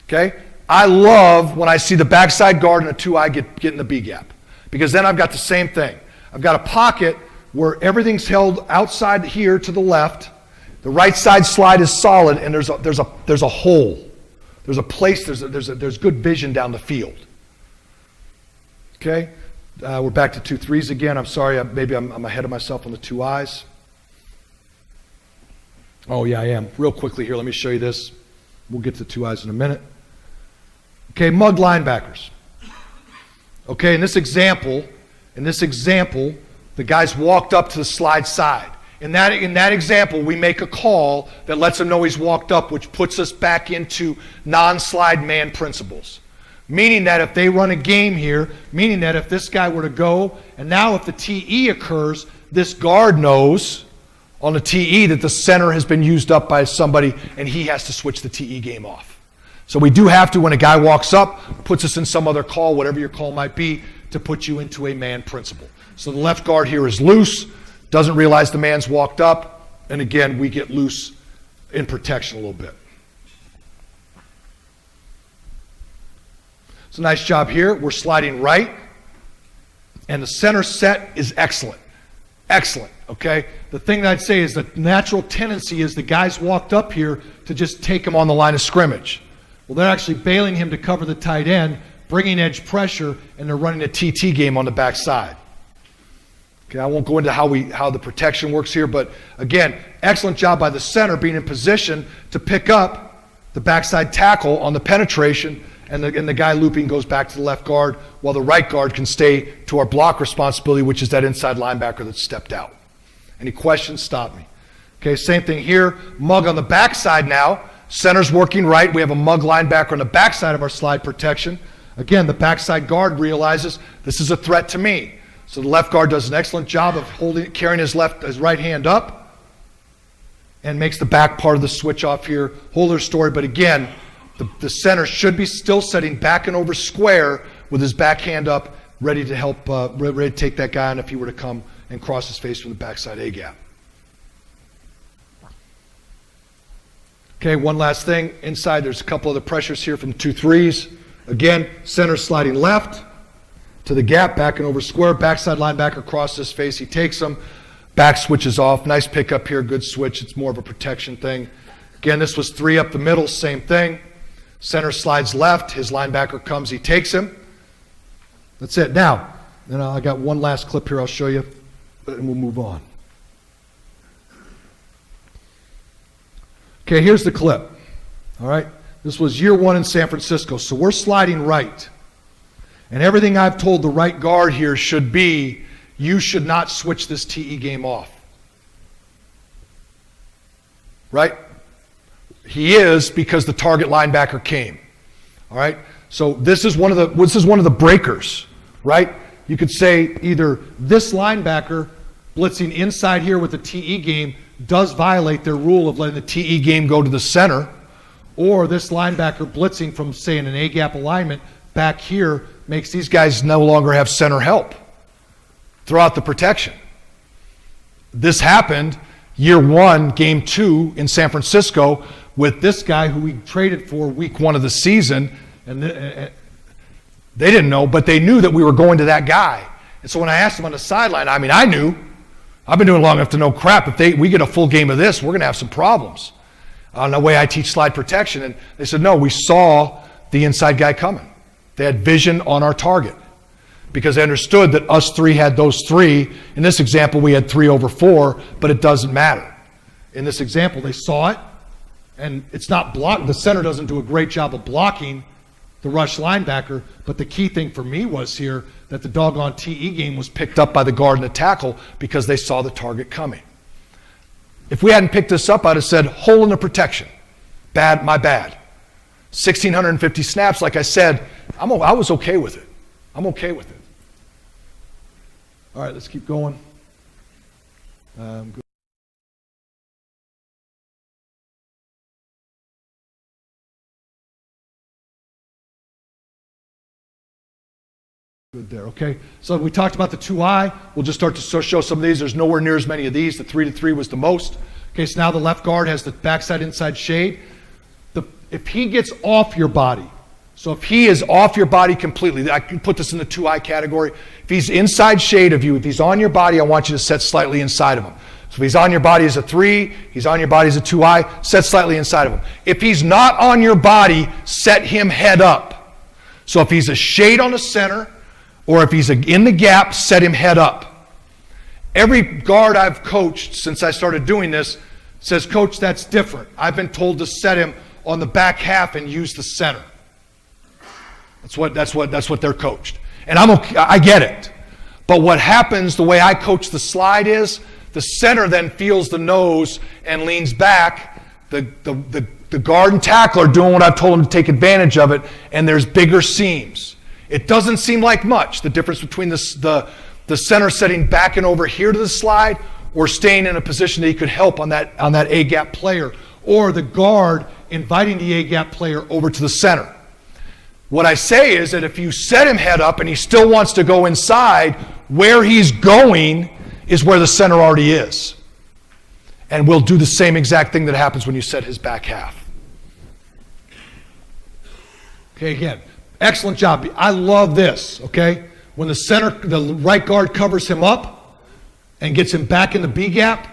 Okay? I love when I see the backside guard and a 2-eye get in the B gap. Because then I've got the same thing. I've got a pocket where everything's held outside here to the left. The right side slide is solid and there's a hole. There's a place, there's good vision down the field. Okay? We're back to 2 3s again. I'm sorry, maybe I'm ahead of myself on the 2-eyes. Oh yeah, I am. Real quickly here, let me show you this. We'll get to 2-eyes in a minute. Okay, mug linebackers. Okay, in this example, the guys walked up to the slide side. In that example, we make a call that lets them know he's walked up, which puts us back into non-slide man principles. Meaning that if they run a game here, meaning that if this guy were to go, and now if the TE occurs, this guard knows on the TE that the center has been used up by somebody and he has to switch the TE game off. So we do have to, when a guy walks up, puts us in some other call, whatever your call might be, to put you into a man principle. So the left guard here is loose, doesn't realize the man's walked up, and again, we get loose in protection a little bit. It's a nice job here. We're sliding right, and the center set is excellent. Excellent, okay? The thing that I'd say is the natural tendency is the guys walked up here to just take him on the line of scrimmage. Well, they're actually bailing him to cover the tight end, bringing edge pressure, and they're running a TT game on the backside. Okay, I won't go into how the protection works here, but again, excellent job by the center being in position to pick up the backside tackle on the penetration, and the guy looping goes back to the left guard while the right guard can stay to our block responsibility, which is that inside linebacker that stepped out. Any questions? Stop me. Okay, same thing here. Mug on the backside now. Center's working right. We have a mug linebacker on the backside of our slide protection. Again, the backside guard realizes this is a threat to me. So the left guard does an excellent job of carrying his right hand up and makes the back part of the switch off here. Whole other story, but again, the center should be still setting back and over square with his backhand up, ready to help, ready to take that guy on if he were to come and cross his face from the backside A-gap. Okay, one last thing. Inside, there's a couple other pressures here from 2-3s. Again, center sliding left to the gap, back and over square. Backside linebacker crosses his face. He takes him. Back switches off. Nice pickup here. Good switch. It's more of a protection thing. Again, this was 3 up the middle. Same thing. Center slides left. His linebacker comes. He takes him. That's it. Now, I got one last clip here I'll show you, and we'll move on. Okay, here's the clip. All right. This was year 1 in San Francisco. So we're sliding right. And everything I've told the right guard here should be, you should not switch this TE game off. Right? He is, because the target linebacker came. All right? So this is one of the breakers, right? You could say either this linebacker blitzing inside here with the TE game does violate their rule of letting the TE game go to the center, or this linebacker blitzing from, say, in an A-gap alignment back here makes these guys no longer have center help throughout the protection. This happened year 1, game 2 in San Francisco with this guy who we traded for week 1 of the season, and they didn't know, but they knew that we were going to that guy. And so when I asked them on the sideline, I knew. I've been doing it long enough to know crap. If we get a full game of this, we're going to have some problems on the way I teach slide protection. And they said, no, we saw the inside guy coming. They had vision on our target because they understood that us 3 had those 3. In this example, we had 3 over 4, but it doesn't matter. In this example, they saw it, and it's not blocked. The center doesn't do a great job of blocking the rush linebacker, but the key thing for me was here that the doggone TE game was picked up by the guard and the tackle because they saw the target coming. If we hadn't picked this up, I'd have said, hole in the protection. Bad, my bad. 1,650 snaps, like I said, I was okay with it. I'm okay with it. All right, let's keep going. Good there, okay? So we talked about the 2-eye. We'll just start to show some of these. There's nowhere near as many of these. The 3-3 was the most. Okay, so now the left guard has the backside inside shade. If he gets off your body, so if he is off your body completely, I can put this in the 2-eye category. If he's inside shade of you, if he's on your body, I want you to set slightly inside of him. So if he's on your body as a 3, he's on your body as a 2-eye, set slightly inside of him. If he's not on your body, set him head up. So if he's a shade on the center, or if he's in the gap, set him head up. Every guard I've coached since I started doing this says, Coach, that's different. I've been told to set him on the back half and use the center. That's what they're coached. And I get it. But what happens, the way I coach the slide is, the center then feels the nose and leans back. The guard and tackle are doing what I've told them to take advantage of it, and there's bigger seams. It doesn't seem like much, the difference between the center setting back and over here to the slide or staying in a position that he could help on that A-gap player, or the guard inviting the A-gap player over to the center. What I say is that if you set him head up and he still wants to go inside, where he's going is where the center already is. And we'll do the same exact thing that happens when you set his back half. Okay, again, excellent job. I love this, okay? When the right guard covers him up and gets him back in the B gap,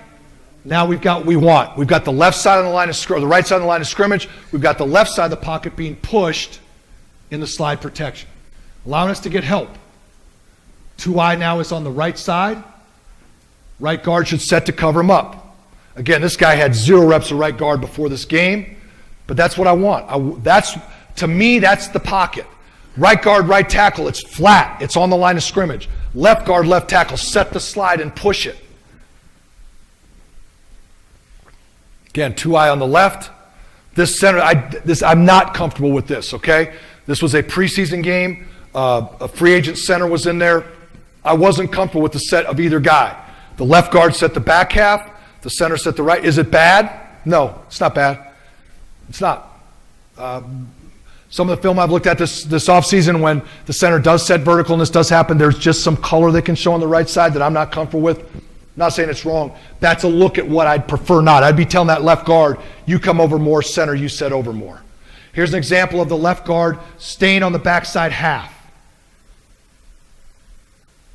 now we've got what we want. We've got the left side of the line of the right side of the line of scrimmage. We've got the left side of the pocket being pushed in the slide protection, allowing us to get help. 2-eye now is on the right side. Right guard should set to cover him up. Again, this guy had 0 reps of right guard before this game, but that's what I want. To me, that's the pocket. Right guard, right tackle, it's flat. It's on the line of scrimmage. Left guard, left tackle, set the slide and push it. Again, 2-eye on the left. This center, I'm not comfortable with this, okay? This was a preseason game. A free agent center was in there. I wasn't comfortable with the set of either guy. The left guard set the back half. The center set the right. Is it bad? No, it's not bad. It's not. Some of the film I've looked at this offseason, when the center does set vertical and this does happen, there's just some color that can show on the right side that I'm not comfortable with. I'm not saying it's wrong. That's a look at what I'd prefer not. I'd be telling that left guard, you come over more, center, you set over more. Here's an example of the left guard staying on the backside half.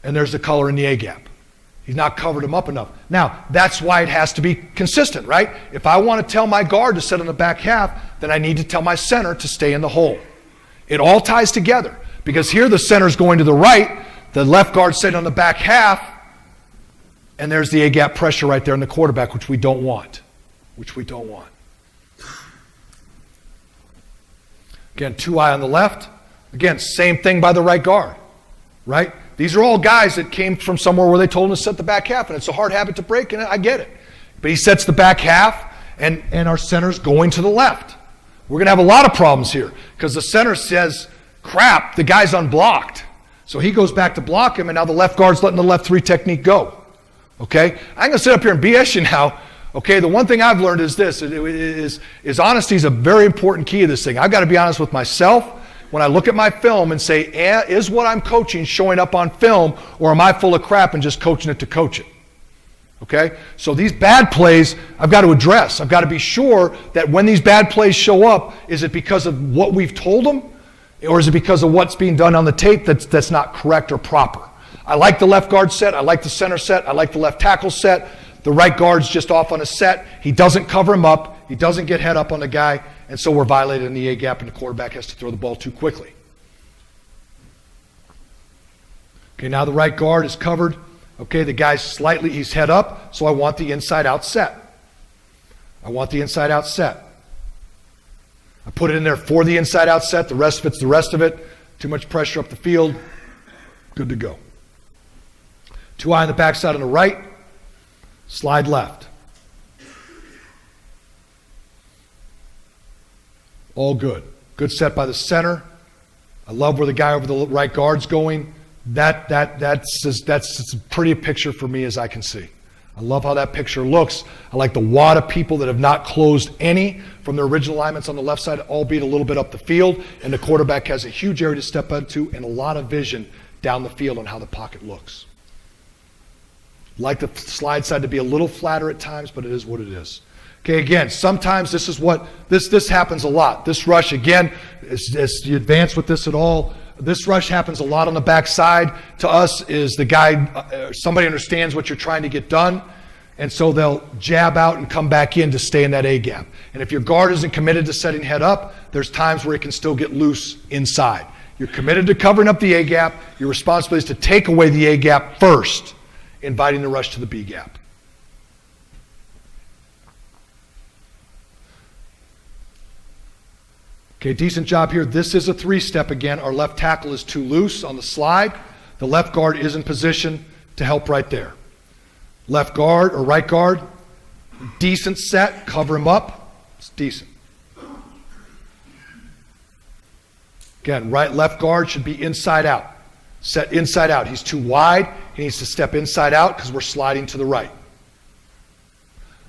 And there's the color in the A gap. He's not covered him up enough. Now, that's why it has to be consistent, right? If I want to tell my guard to set on the back half, then I need to tell my center to stay in the hole. It all ties together, because here the center's going to the right, the left guard's sitting on the back half, and there's the A-gap pressure right there in the quarterback, which we don't want. Again, 2-eye on the left. Again, same thing by the right guard, right? These are all guys that came from somewhere where they told him to set the back half, and it's a hard habit to break, and I get it. But he sets the back half, and our center's going to the left. We're going to have a lot of problems here, because the center says, crap, the guy's unblocked. So he goes back to block him, and now the left guard's letting the left 3 technique go. Okay? I'm going to sit up here and BS you now. Okay, the one thing I've learned is this, is honesty is a very important key to this thing. I've got to be honest with myself when I look at my film and say, is what I'm coaching showing up on film, or am I full of crap and just coaching it to coach it? Okay? So these bad plays, I've got to address. I've got to be sure that when these bad plays show up, is it because of what we've told them, or is it because of what's being done on the tape that's not correct or proper? I like the left guard set. I like the center set. I like the left tackle set. The right guard's just off on a set. He doesn't cover him up. He doesn't get head up on the guy. And so we're violating the A gap, and the quarterback has to throw the ball too quickly. Okay, now the right guard is covered. Okay, the guy's he's head up, so I want the inside-out set. I put it in there for the inside-out set. The rest of it's the rest of it. Too much pressure up the field. Good to go. 2-eye on the backside on the right. Slide left. All good. Good set by the center. I love where the guy over the right guard's going. That's as pretty a picture for me as I can see. I love how that picture looks. I like the wad of people that have not closed any from their original alignments on the left side, albeit a little bit up the field, and the quarterback has a huge area to step into and a lot of vision down the field on how the pocket looks. Like the slide side to be a little flatter at times, but it is what it is. Okay, again, sometimes this is what, this happens a lot. This rush, again, as you advance with this at all, this rush happens a lot on the backside. To us is the guy, somebody understands what you're trying to get done, and so they'll jab out and come back in to stay in that A gap. And if your guard isn't committed to setting head up, there's times where it can still get loose inside. You're committed to covering up the A gap. Your responsibility is to take away the A gap first, inviting the rush to the B gap. Okay, decent job here. This is a 3-step again. Our left tackle is too loose on the slide. The left guard is in position to help right there. Left guard or right guard, decent set, cover him up. It's decent. Again, left guard should be inside out. Set inside out. He's too wide. He needs to step inside out because we're sliding to the right.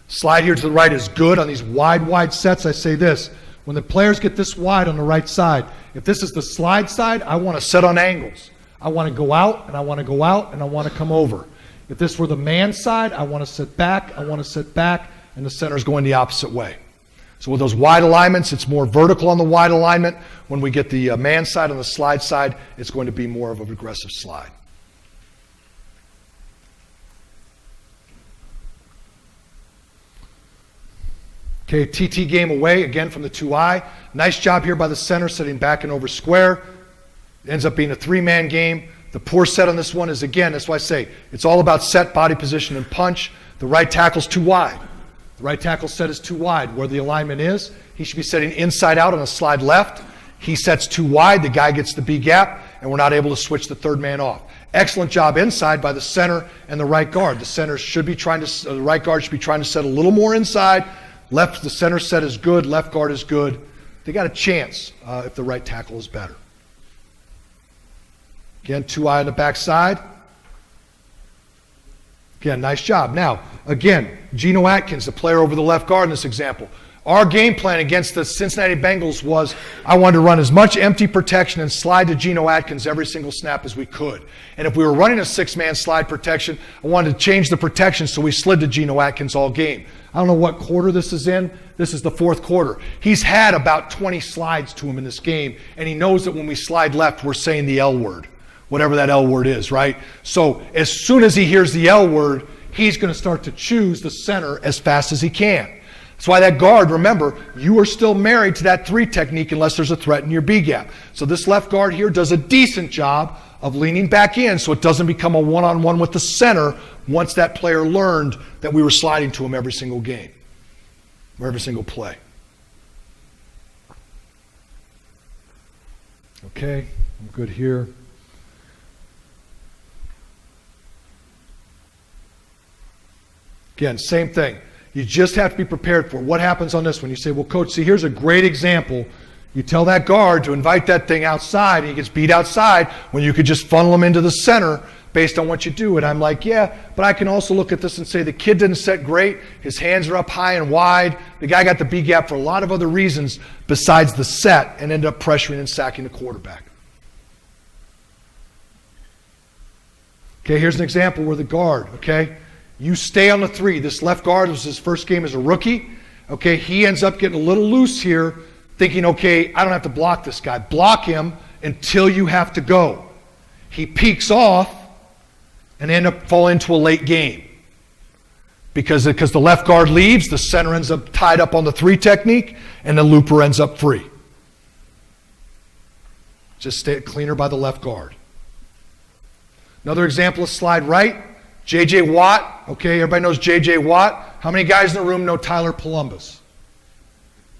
Slide here to the right is good on these wide sets. I say this. When the players get this wide on the right side, if this is the slide side, I want to set on angles. I want to go out, and I want to go out, and I want to come over. If this were the man side, I want to sit back, I want to sit back, and the center is going the opposite way. So with those wide alignments, it's more vertical on the wide alignment. When we get the man side on the slide side, it's going to be more of an aggressive slide. Okay, TT game away, again from the 2-eye. Nice job here by the center, sitting back and over square. It ends up being a 3-man game. The poor set on this one is, again, that's why I say, it's all about set, body position, and punch. The right tackle's too wide. The right tackle set is too wide. Where the alignment is, he should be setting inside out on a slide left. He sets too wide, the guy gets the B gap, and we're not able to switch the third man off. Excellent job inside by the center and the right guard. The center should be trying to, the right guard should be trying to set a little more inside. Left, the center set is good, left guard is good. They got a chance if the right tackle is better. Again, 2-eye on the backside. Again, nice job. Now, again, Geno Atkins, the player over the left guard in this example. Our game plan against the Cincinnati Bengals was I wanted to run as much empty protection and slide to Geno Atkins every single snap as we could. And if we were running a 6-man slide protection, I wanted to change the protection so we slid to Geno Atkins all game. I don't know what quarter this is in. This is the fourth quarter. He's had about 20 slides to him in this game, and he knows that when we slide left, we're saying the L word, whatever that L word is, right? So as soon as he hears the L word, he's going to start to choose the center as fast as he can. That's why that guard, remember, you are still married to that 3 technique unless there's a threat in your B gap. So this left guard here does a decent job of leaning back in so it doesn't become a one-on-one with the center once that player learned that we were sliding to him every single game or every single play. Okay, I'm good here. Again, same thing. You just have to be prepared for it. What happens on this one? You say, well, coach, see, here's a great example. You tell that guard to invite that thing outside, and he gets beat outside when you could just funnel him into the center based on what you do. And I'm like, yeah, but I can also look at this and say the kid didn't set great. His hands are up high and wide. The guy got the B gap for a lot of other reasons besides the set and ended up pressuring and sacking the quarterback. Okay, here's an example where the guard, okay, you stay on the 3. This left guard was his first game as a rookie. Okay, he ends up getting a little loose here, thinking, okay, I don't have to block this guy. Block him until you have to go. He peeks off and end up falling into a late game. Because the left guard leaves, the center ends up tied up on the 3 technique, and the looper ends up free. Just stay cleaner by the left guard. Another example of slide right. J.J. Watt, okay, everybody knows J.J. Watt. How many guys in the room know Tyler Columbus?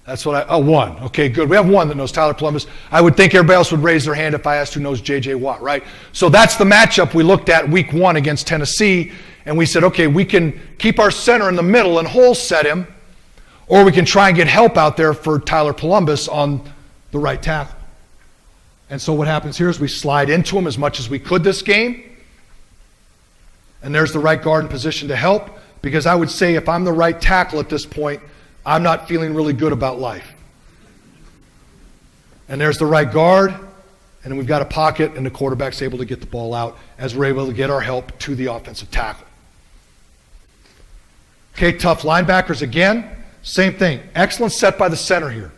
That's what one. Okay, good. We have one that knows Tyler Columbus. I would think everybody else would raise their hand if I asked who knows J.J. Watt, right? So that's the matchup we looked at week 1 against Tennessee, and we said, okay, we can keep our center in the middle and hole set him, or we can try and get help out there for Tyler Columbus on the right tackle. And so what happens here is we slide into him as much as we could this game. And there's the right guard in position to help, because I would say if I'm the right tackle at this point, I'm not feeling really good about life. And there's the right guard, and then we've got a pocket, and the quarterback's able to get the ball out as we're able to get our help to the offensive tackle. Okay, tough linebackers again. Same thing. Excellent set by the center here.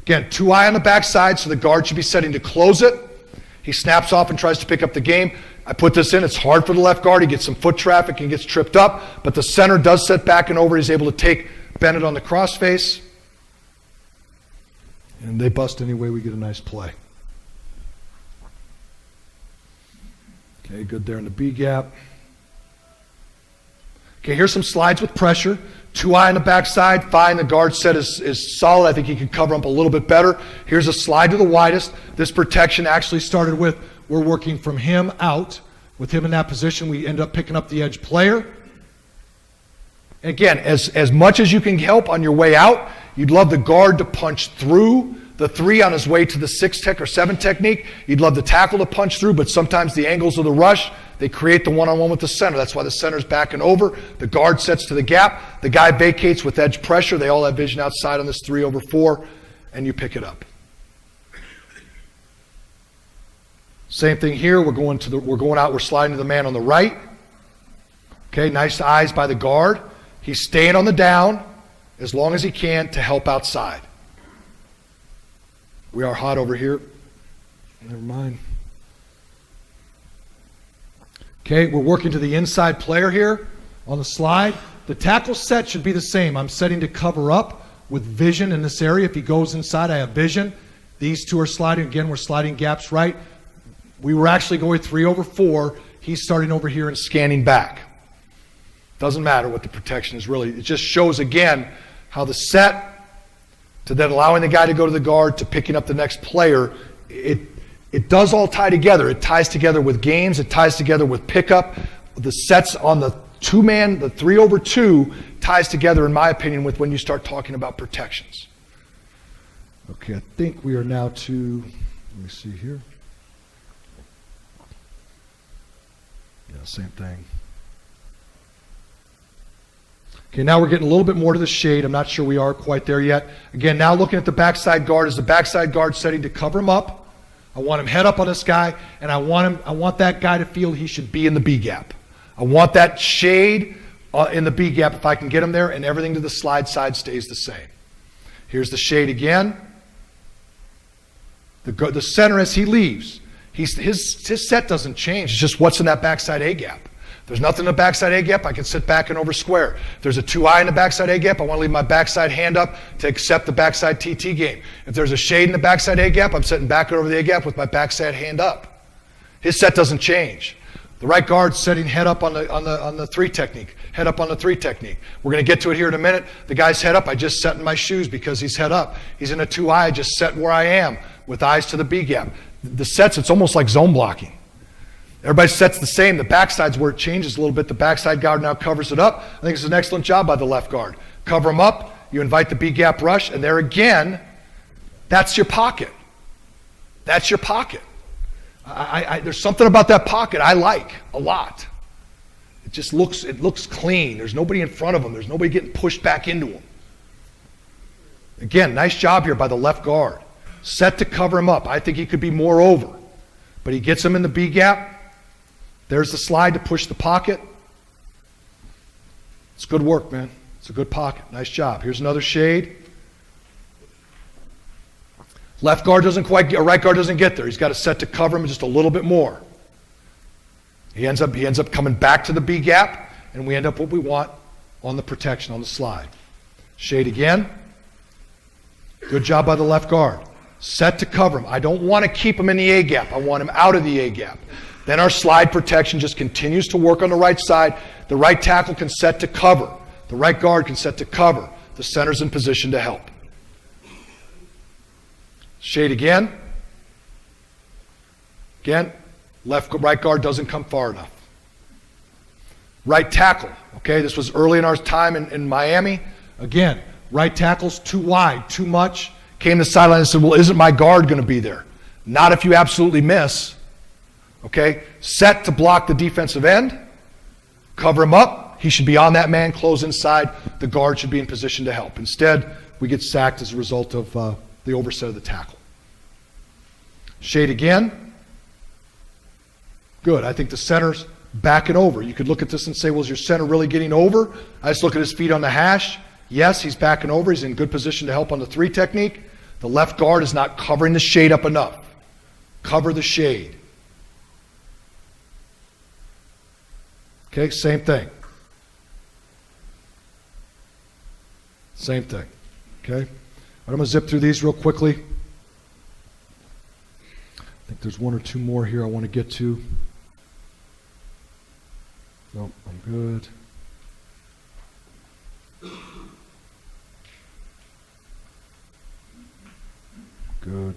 Again, 2-eye on the backside, so the guard should be setting to close it. He snaps off and tries to pick up the game. I put this in. It's hard for the left guard. He gets some foot traffic and gets tripped up, but the center does set back and over. He's able to take Bennett on the crossface. And they bust anyway. We get a nice play. Okay, good there in the B gap. Okay, here's some slides with pressure. 2-eye on the backside, fine. The guard set is solid. I think he can cover up a little bit better. Here's a slide to the widest. This protection actually started with, we're working from him out. With him in that position, we end up picking up the edge player. Again, as much as you can help on your way out, you'd love the guard to punch through the 3 on his way to the 6 tech or 7 technique. You'd love the tackle to punch through, but sometimes the angles of the rush, they create the one-on-one with the center. That's why the center's back and over. The guard sets to the gap. The guy vacates with edge pressure. They all have vision outside on this 3/4, and you pick it up. Same thing here. We're going out. We're sliding to the man on the right. Okay, nice eyes by the guard. He's staying on the down as long as he can to help outside. We are hot over here. Never mind. Okay, we're working to the inside player here on the slide. The tackle set should be the same. I'm setting to cover up with vision in this area. If he goes inside, I have vision. These two are sliding. Again, we're sliding gaps right. We were actually going 3 over 4. He's starting over here and scanning back. Doesn't matter what the protection is really. It just shows again how the set to then allowing the guy to go to the guard to picking up the next player, it does all tie together. It ties together with games. It ties together with pickup. The sets on the 2-man, the 3 over 2 ties together, in my opinion, with when you start talking about protections. Okay, I think we are now to, let me see here. Yeah, same thing. Okay, now we're getting a little bit more to the shade. I'm not sure we are quite there yet. Again, now looking at the backside guard. Is the backside guard setting to cover him up? I want him head up on this guy, and I want that guy to feel he should be in the B gap. I want that shade in the B gap if I can get him there, and everything to the slide side stays the same. Here's the shade again. The center as he leaves. His set doesn't change. It's just what's in that backside A gap. If there's nothing in the backside A gap, I can sit back and over square. If there's a 2-eye in the backside A gap, I want to leave my backside hand up to accept the backside TT game. If there's a shade in the backside A gap, I'm sitting back and over the A gap with my backside hand up. His set doesn't change. The right guard setting head up on the 3 technique. Head up on the 3 technique. We're going to get to it here in a minute. The guy's head up, I just set in my shoes because he's head up. He's in a 2-eye, I just set where I am with eyes to the B gap. The sets, it's almost like zone blocking. Everybody sets the same. The backside's where it changes a little bit. The backside guard now covers it up. I think it's an excellent job by the left guard. Cover him up. You invite the B gap rush, and there again, that's your pocket. That's your pocket. There's something about that pocket I like a lot. It looks clean. There's nobody in front of him. There's nobody getting pushed back into him. Again, nice job here by the left guard. Set to cover him up. I think he could be more over. But he gets him in the B gap. There's the slide to push the pocket. It's good work, man. It's a good pocket. Nice job. Here's another shade. Left guard doesn't quite get, or right guard doesn't get there. He's got a set to cover him just a little bit more. He ends up coming back to the B gap, and we end up what we want on the protection, on the slide. Shade again. Good job by the left guard. Set to cover him. I don't want to keep him in the A gap. I want him out of the A gap. Then our slide protection just continues to work on the right side. The right tackle can set to cover. The right guard can set to cover. The center's in position to help. Shade again. Again, right guard doesn't come far enough. Right tackle. Okay, this was early in our time in Miami. Again, right tackle's too wide, too much. Came to the sideline and said, well, isn't my guard going to be there? Not if you absolutely miss. Okay, set to block the defensive end. Cover him up. He should be on that man, close inside. The guard should be in position to help. Instead, we get sacked as a result of the overset of the tackle. Shade again. Good. I think the center's backing over. You could look at this and say, well, is your center really getting over? I just look at his feet on the hash. Yes, he's backing over. He's in good position to help on the 3 technique. The left guard is not covering the shade up enough. Cover the shade. Okay, same thing. Same thing. Okay? I'm going to zip through these real quickly. I think there's 1 or 2 more here I want to get to. Nope, I'm good. Good.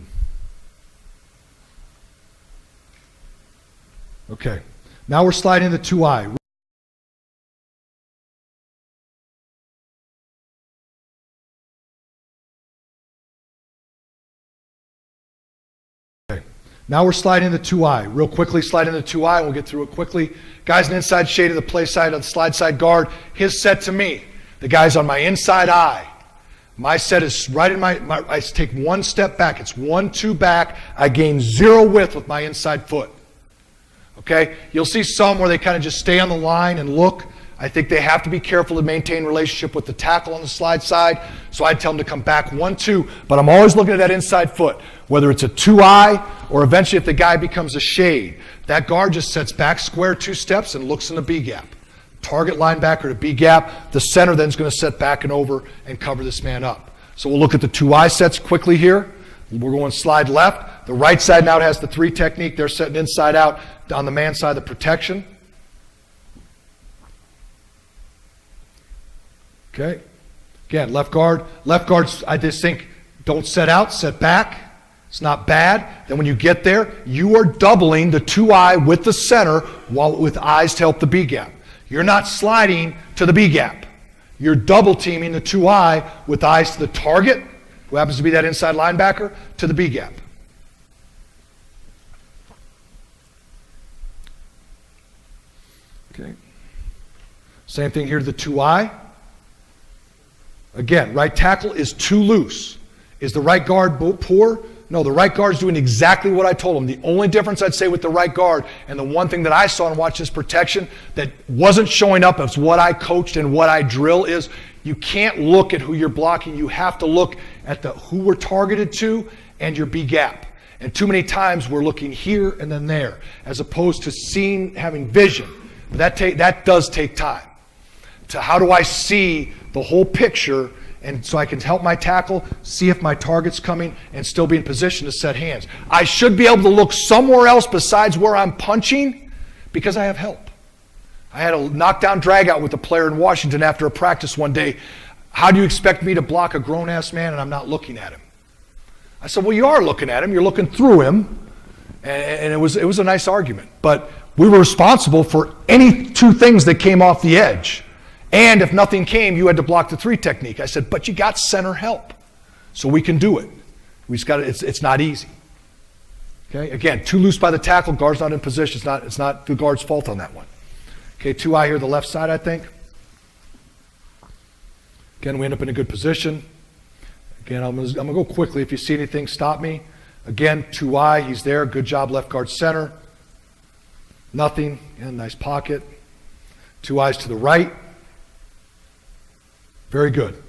Okay. Now we're sliding the 2-eye. Okay. Now we're sliding the 2-eye. Real quickly, sliding the 2-eye. We'll get through it quickly. Guy's an inside shade of the play side of the slide side guard. His set to me. The guy's on my inside eye. My set is right in I take one step back. It's 1-2 back. I gain 0 width with my inside foot. Okay? You'll see some where they kind of just stay on the line and look. I think they have to be careful to maintain relationship with the tackle on the slide side. So I'd tell them to come back 1-2, but I'm always looking at that inside foot, whether it's a 2-eye or eventually if the guy becomes a shade. That guard just sets back square 2 steps and looks in the B gap. Target linebacker to B gap. The center then is going to set back and over and cover this man up. So we'll look at the 2-eye sets quickly here. We're going slide left. The right side now has the 3 technique. They're setting inside out on the man side of the protection. Okay. Again, left guard. Left guards, I just think, don't set out, set back. It's not bad. Then when you get there, you are doubling the 2-eye with the center while with eyes to help the B gap. You're not sliding to the B gap. You're double teaming the 2-eye with eyes to the target, who happens to be that inside linebacker, to the B gap. Okay. Same thing here to the 2-eye. Again, right tackle is too loose. Is the right guard poor? No, the right guard's doing exactly what I told him. The only difference I'd say with the right guard, and the one thing that I saw and watched his protection that wasn't showing up as what I coached and what I drill is you can't look at who you're blocking. You have to look at who we're targeted to and your B gap. And too many times we're looking here and then there, as opposed to having vision. But that does take time. To how do I see the whole picture, and so I can help my tackle, see if my target's coming, and still be in position to set hands. I should be able to look somewhere else besides where I'm punching because I have help. I had a knockdown drag out with a player in Washington after a practice one day. How do you expect me to block a grown-ass man and I'm not looking at him? I said, well, you are looking at him. You're looking through him. And it was a nice argument. But we were responsible for any 2 things that came off the edge. And if nothing came, you had to block the 3 technique. I said, but you got center help. So we can do it. We just got it's not easy. Okay, again, too loose by the tackle, guard's not in position. It's not the guard's fault on that one. Okay, 2-eye here, the left side, I think. Again, we end up in a good position. Again, I'm gonna go quickly. If you see anything, stop me. Again, 2-eye, he's there. Good job, left guard center. Nothing. Again, nice pocket. 2-eyes to the right. Very good.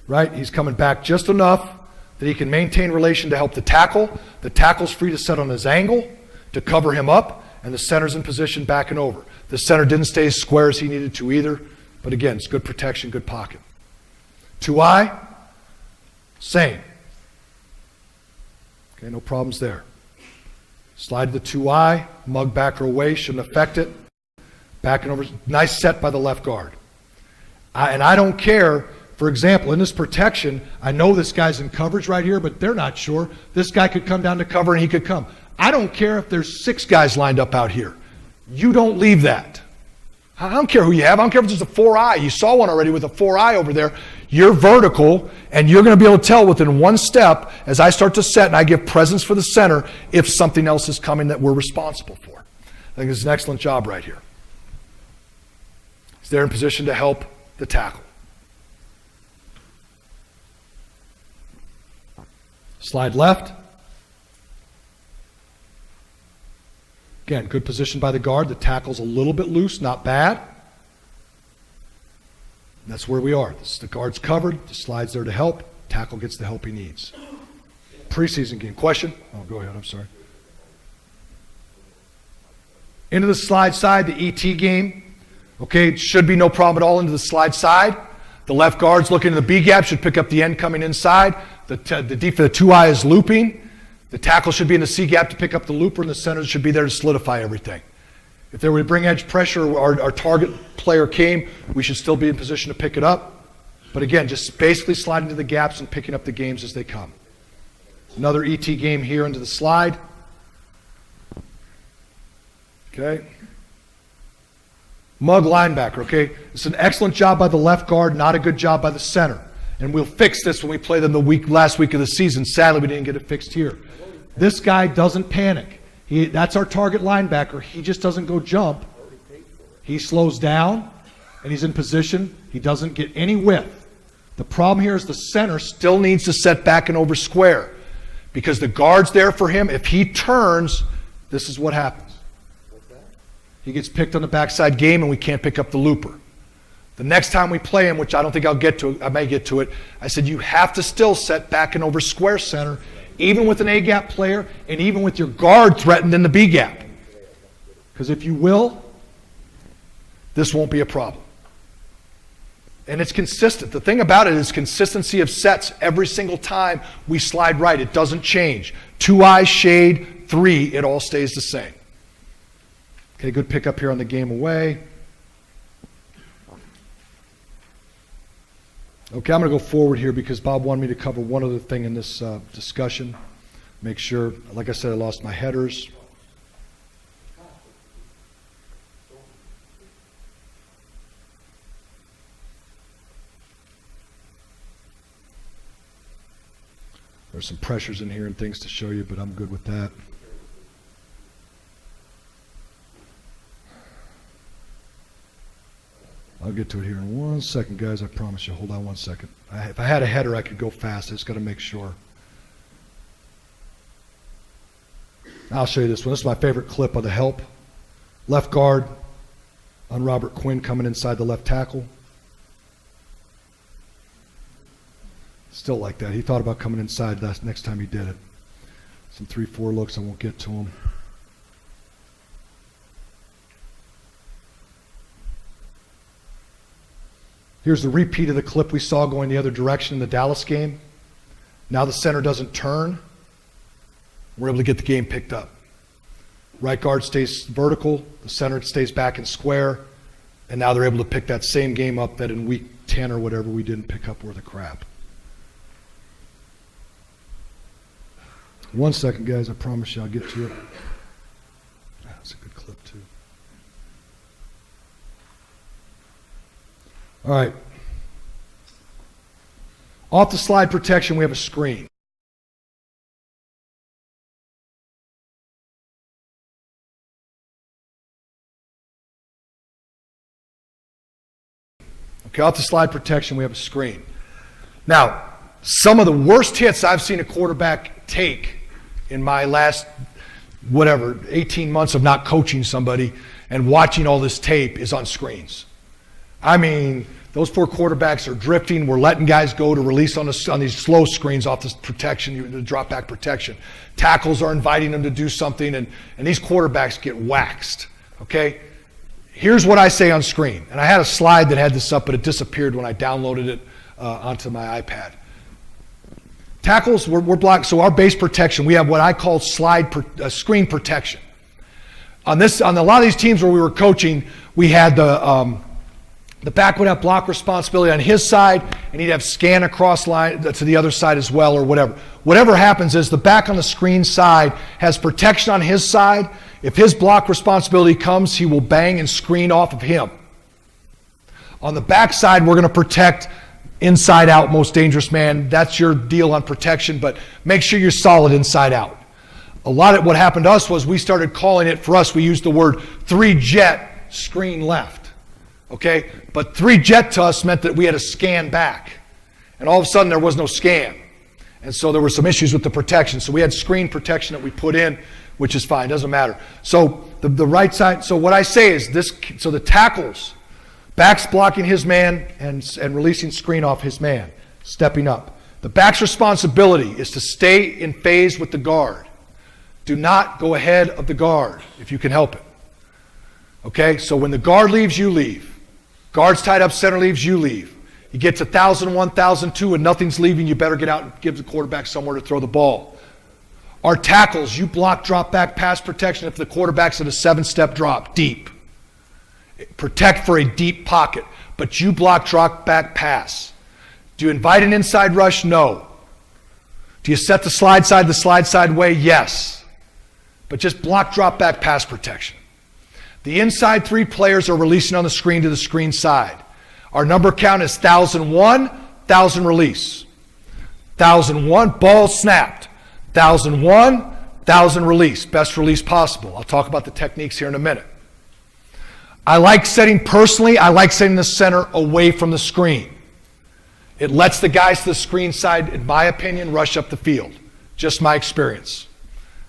Right? He's coming back just enough that he can maintain relation to help the tackle. The tackle's free to set on his angle to cover him up, and the center's in position back and over. The center didn't stay as square as he needed to either, but again, it's good protection, good pocket. 2-eye, same. Okay, no problems there. Slide to the 2-eye, mug back or away, shouldn't affect it. Back and over, nice set by the left guard. And I don't care, for example, in this protection, I know this guy's in coverage right here, but they're not sure. This guy could come down to cover and he could come. I don't care if there's 6 guys lined up out here. You don't leave that. I don't care who you have. I don't care if it's a 4-eye. You saw one already with a 4-eye over there. You're vertical, and you're going to be able to tell within 1 step as I start to set and I give presence for the center if something else is coming that we're responsible for. I think it's an excellent job right here. He's there in position to help the tackle. Slide left. Again, good position by the guard. The tackle's a little bit loose, not bad. And that's where we are. The guard's covered. The slide's there to help. Tackle gets the help he needs. Preseason game. Question? Oh, go ahead. I'm sorry. Into the slide side, the ET game. Okay, it should be no problem at all into the slide side. The left guard's looking to the B gap, should pick up the end coming inside. The deep for the 2-eye is looping. The tackle should be in the C gap to pick up the looper, and the center should be there to solidify everything. If they were to bring edge pressure, our target player came, we should still be in position to pick it up. But again, just basically sliding to the gaps and picking up the games as they come. Another ET game here into the slide. Okay. Mug linebacker, okay? It's an excellent job by the left guard, not a good job by the center. And we'll fix this when we play them last week of the season. Sadly, we didn't get it fixed here. This guy doesn't panic. That's our target linebacker. He just doesn't go jump. He slows down, and he's in position. He doesn't get any width. The problem here is the center still needs to set back and over square because the guard's there for him. If he turns, this is what happens. He gets picked on the backside game and we can't pick up the looper. The next time we play him, which I don't think I'll get to, I may get to it, I said you have to still set back and over square center, even with an A-gap player and even with your guard threatened in the B-gap. Because if you will, this won't be a problem. And it's consistent. The thing about it is consistency of sets every single time we slide right. It doesn't change. 2 eyes, shade, 3, it all stays the same. Okay, good pickup here on the game away. Okay, I'm going to go forward here because Bob wanted me to cover one other thing in this discussion. Make sure, like I said, I lost my headers. There's some pressures in here and things to show you, but I'm good with that. I'll get to it here in 1 second, guys. I promise you. Hold on 1 second. If I had a header, I could go fast. I just got to make sure. I'll show you this one. This is my favorite clip of the help. Left guard on Robert Quinn coming inside the left tackle. Still like that. He thought about coming inside that next time he did it. Some 3-4 looks. I won't get to them. Here's the repeat of the clip we saw going the other direction in the Dallas game. Now the center doesn't turn. We're able to get the game picked up. Right guard stays vertical. The center stays back and square. And now they're able to pick that same game up that in week 10 or whatever we didn't pick up worth of crap. 1 second, guys. I promise you I'll get to it. That's a good clip, too. All right. Off the slide protection, we have a screen. Okay, off the slide protection, we have a screen. Now, some of the worst hits I've seen a quarterback take in my last, 18 months of not coaching somebody and watching all this tape is on screens. I mean, those poor quarterbacks are drifting. We're letting guys go to release on these slow screens off this protection, the drop back protection. Tackles are inviting them to do something, and these quarterbacks get waxed. Okay? Here's what I say on screen. And I had a slide that had this up, but it disappeared when I downloaded it onto my iPad. Tackles, we're blocked. So our base protection, we have what I call screen protection. On a lot of these teams where we were coaching, we had the back would have block responsibility on his side, and he'd have scan across line to the other side as well, or whatever. Whatever happens is the back on the screen side has protection on his side. If his block responsibility comes, he will bang and screen off of him. On the back side, we're going to protect inside out, most dangerous man. That's your deal on protection, but make sure you're solid inside out. A lot of what happened to us was we started calling it, for us, we used the word 3-jet screen left. Okay? But 3-jet to us meant that we had to scan back. And all of a sudden there was no scan. And so there were some issues with the protection. So we had screen protection that we put in, which is fine, doesn't matter. So the right side, so what I say is this, so the tackles, back's blocking his man and releasing screen off his man, stepping up. The back's responsibility is to stay in phase with the guard. Do not go ahead of the guard if you can help it. Okay, so when the guard leaves, you leave. Guard's tied up, center leaves, you leave. You get to 1,001, 1,002, and nothing's leaving, you better get out and give the quarterback somewhere to throw the ball. Our tackles, you block, drop back, pass protection if the quarterback's at a 7-step drop, deep. Protect for a deep pocket, but you block, drop back, pass. Do you invite an inside rush? No. Do you set the slide side way? Yes. But just block, drop back, pass protection. The inside 3 players are releasing on the screen to the screen side. Our number count is 1,001, 1,000 release. 1,001, ball snapped. 1,001, 1,000 release. Best release possible. I'll talk about the techniques here in a minute. I like setting the center away from the screen. It lets the guys to the screen side, in my opinion, rush up the field. Just my experience.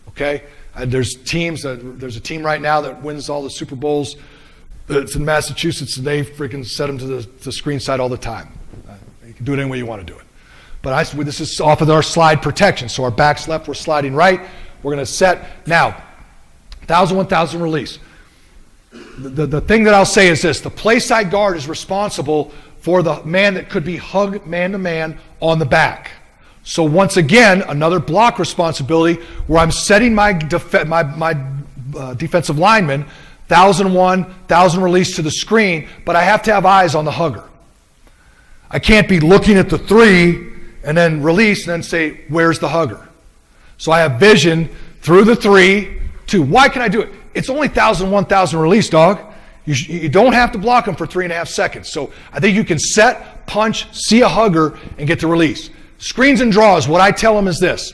Okay? There's teams, there's a team right now that wins all the Super Bowls. It's in Massachusetts, and they freaking set them to the screen side all the time. You can do it any way you want to do it. But this is off of our slide protection. So our back's left, we're sliding right. We're going to set. Now, 1,000, 1,000 release. The thing that I'll say is this. The play side guard is responsible for the man that could be hugged man-to-man on the back. So once again, another block responsibility where I'm setting my defensive lineman 1,001, 1,000 release to the screen, but I have to have eyes on the hugger. I can't be looking at the 3 and then release and then say, where's the hugger? So I have vision through the 3 to, why can I do it? It's only 1,001, 1,000 release, dog. You don't have to block him for 3.5 seconds. So I think you can set, punch, see a hugger, and get the release. Screens and draws, what I tell him is this.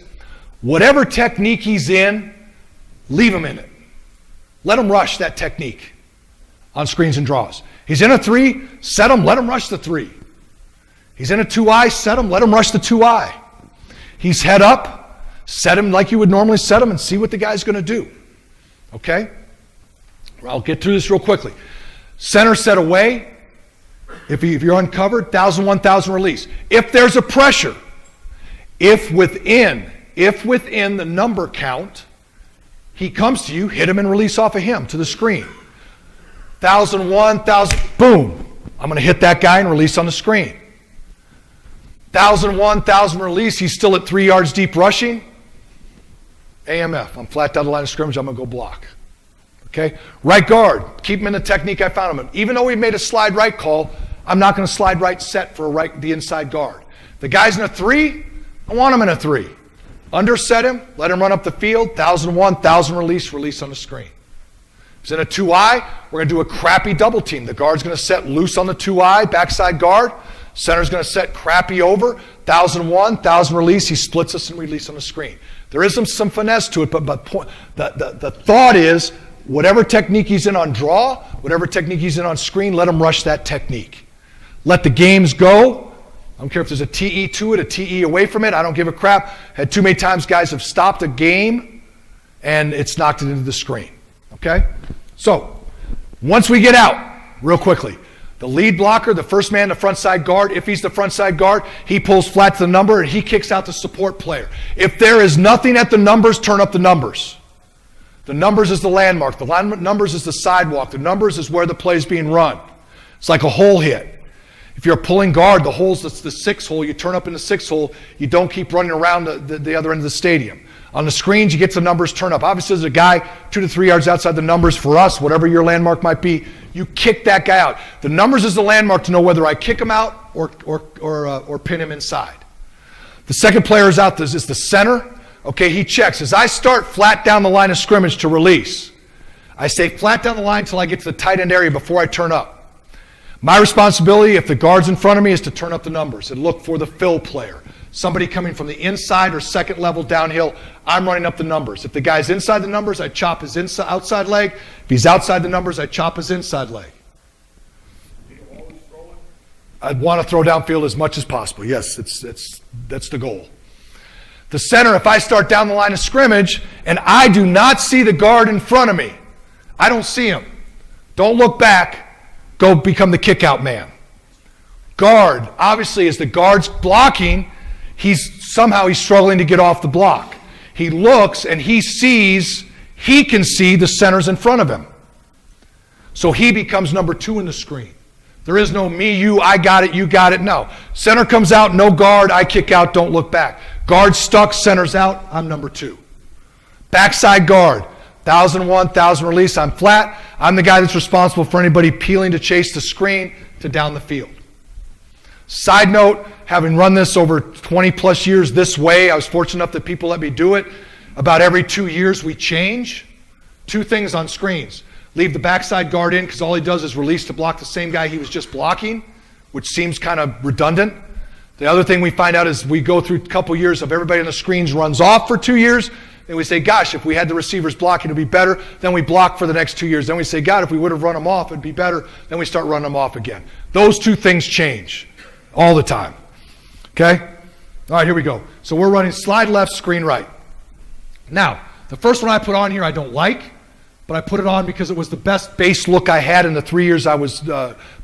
Whatever technique he's in, leave him in it. Let him rush that technique on screens and draws. He's in a 3, set him, let him rush the 3. He's in a 2-eye, set him, let him rush the 2-eye. He's head up, set him like you would normally set him and see what the guy's going to do. Okay? I'll get through this real quickly. Center set away. If you're uncovered, 1,000, 1,000 release. If there's a pressure, if within the number count, he comes to you, hit him and release off of him to the screen. 1,001, 1,000, boom. I'm going to hit that guy and release on the screen. 1,001, 1,000 release, he's still at 3 yards deep rushing. AMF, I'm flat down the line of scrimmage, I'm going to go block. Okay? Right guard, keep him in the technique I found him in. Even though we made a slide right call, I'm not going to slide right set for the inside guard. The guy's in a 3, I want him in a 3. Underset him, let him run up the field, 1,001, 1,000 release on the screen. If he's in a 2-eye, we're going to do a crappy double team. The guard's going to set loose on the 2-eye, backside guard. Center's going to set crappy over, 1,001, 1,000 release. He splits us and release on the screen. There is some finesse to it, but the thought is, whatever technique he's in on draw, whatever technique he's in on screen, let him rush that technique. Let the games go. I don't care if there's a TE to it, a TE away from it. I don't give a crap. Had too many times guys have stopped a game and it's knocked it into the screen. Okay? So, once we get out, real quickly, the lead blocker, the first man, the front side guard, if he's the front side guard, he pulls flat to the number and he kicks out the support player. If there is nothing at the numbers, turn up the numbers. The numbers is the landmark. The numbers is the sidewalk. The numbers is where the play is being run. It's like a hole hit. If you're pulling guard, the hole's the 6 hole. You turn up in the 6 hole. You don't keep running around the other end of the stadium. On the screens, you get the numbers turn up. Obviously, there's a guy 2 to 3 yards outside the numbers for us, whatever your landmark might be. You kick that guy out. The numbers is the landmark to know whether I kick him out or pin him inside. The second player is out. This is the center. Okay, he checks. As I start flat down the line of scrimmage to release, I stay flat down the line until I get to the tight end area before I turn up. My responsibility, if the guard's in front of me, is to turn up the numbers and look for the fill player. Somebody coming from the inside or second level downhill, I'm running up the numbers. If the guy's inside the numbers, I chop his outside leg. If he's outside the numbers, I chop his inside leg. I'd want to throw downfield as much as possible. Yes, that's the goal. The center, if I start down the line of scrimmage and I do not see the guard in front of me, I don't see him. Don't look back. Go become the kick-out man. Guard, obviously, as the guard's blocking, he's struggling to get off the block. He looks and he can see the centers in front of him. So he becomes number 2 in the screen. There is no me, you, I got it, you got it. No. Center comes out, no guard, I kick out, don't look back. Guard stuck, center's out, I'm number 2. Backside guard, 1,001, 1,000 release, I'm flat. I'm the guy that's responsible for anybody peeling to chase the screen to down the field. Side note, having run this over 20 plus years this way, I was fortunate enough that people let me do it. About every 2 years we change. 2 things on screens. Leave the backside guard in because all he does is release to block the same guy he was just blocking, which seems kind of redundant. The other thing we find out is we go through a couple years of everybody on the screens runs off for 2 years. Then we say, gosh, if we had the receivers blocking, it would be better. Then we block for the next 2 years. Then we say, God, if we would have run them off, it would be better. Then we start running them off again. Those 2 things change all the time. Okay? All right, here we go. So we're running slide left, screen right. Now, the first one I put on here I don't like, but I put it on because it was the best base look I had in the 3 years I was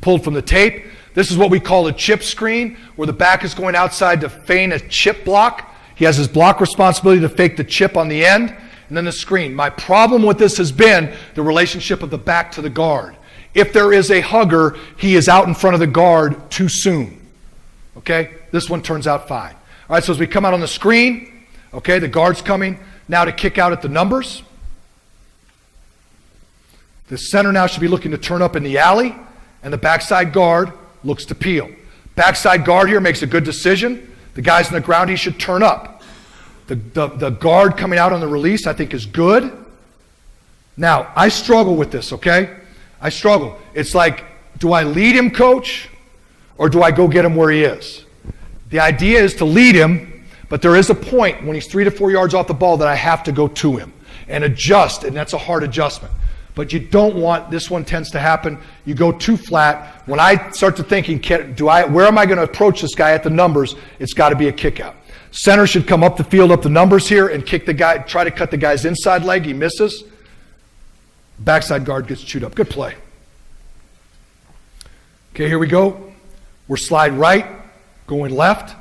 pulled from the tape. This is what we call a chip screen, where the back is going outside to feign a chip block. He has his block responsibility to fake the chip on the end, and then the screen. My problem with this has been the relationship of the back to the guard. If there is a hugger, he is out in front of the guard too soon. Okay? This one turns out fine. All right, so as we come out on the screen, okay, the guard's coming. Now to kick out at the numbers. The center now should be looking to turn up in the alley, and the backside guard looks to peel. Backside guard here makes a good decision. The guy's on the ground, he should turn up. The guard coming out on the release, I think, is good. Now, I struggle with this, okay? I struggle. It's like, do I lead him, coach, or do I go get him where he is? The idea is to lead him, but there is a point when he's 3 to 4 yards off the ball that I have to go to him and adjust, and that's a hard adjustment. But you don't want, this one tends to happen, you go too flat. When I start to thinking, where am I going to approach this guy at the numbers, it's got to be a kick out. Center should come up the field, up the numbers here, and kick the guy, try to cut the guy's inside leg. He misses. Backside guard gets chewed up. Good play. Okay, here we go. We're slide right, going left.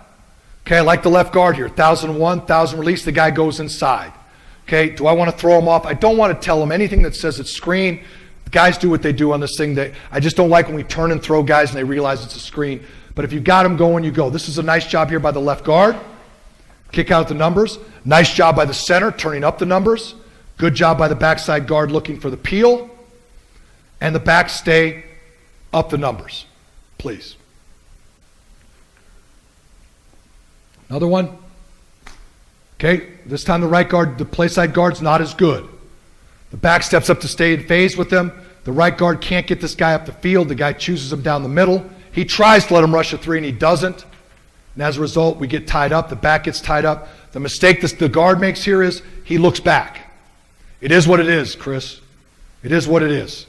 Okay, I like the left guard here. 1,001, 1,000 release. The guy goes inside. Okay, do I want to throw him off? I don't want to tell him anything that says it's screen. The guys do what they do on this thing. I just don't like when we turn and throw guys and they realize it's a screen. But if you got him going, you go. This is a nice job here by the left guard. Kick out the numbers. Nice job by the center, turning up the numbers. Good job by the backside guard looking for the peel. And the back stay up the numbers, please. Another one. Okay, this time the right guard, the play side guard's not as good. The back steps up to stay in phase with them. The right guard can't get this guy up the field. The guy chooses him down the middle. He tries to let him rush a three and he doesn't. And as a result, we get tied up. The back gets tied up. The mistake the guard makes here is he looks back. It is what it is, Chris. It is what it is.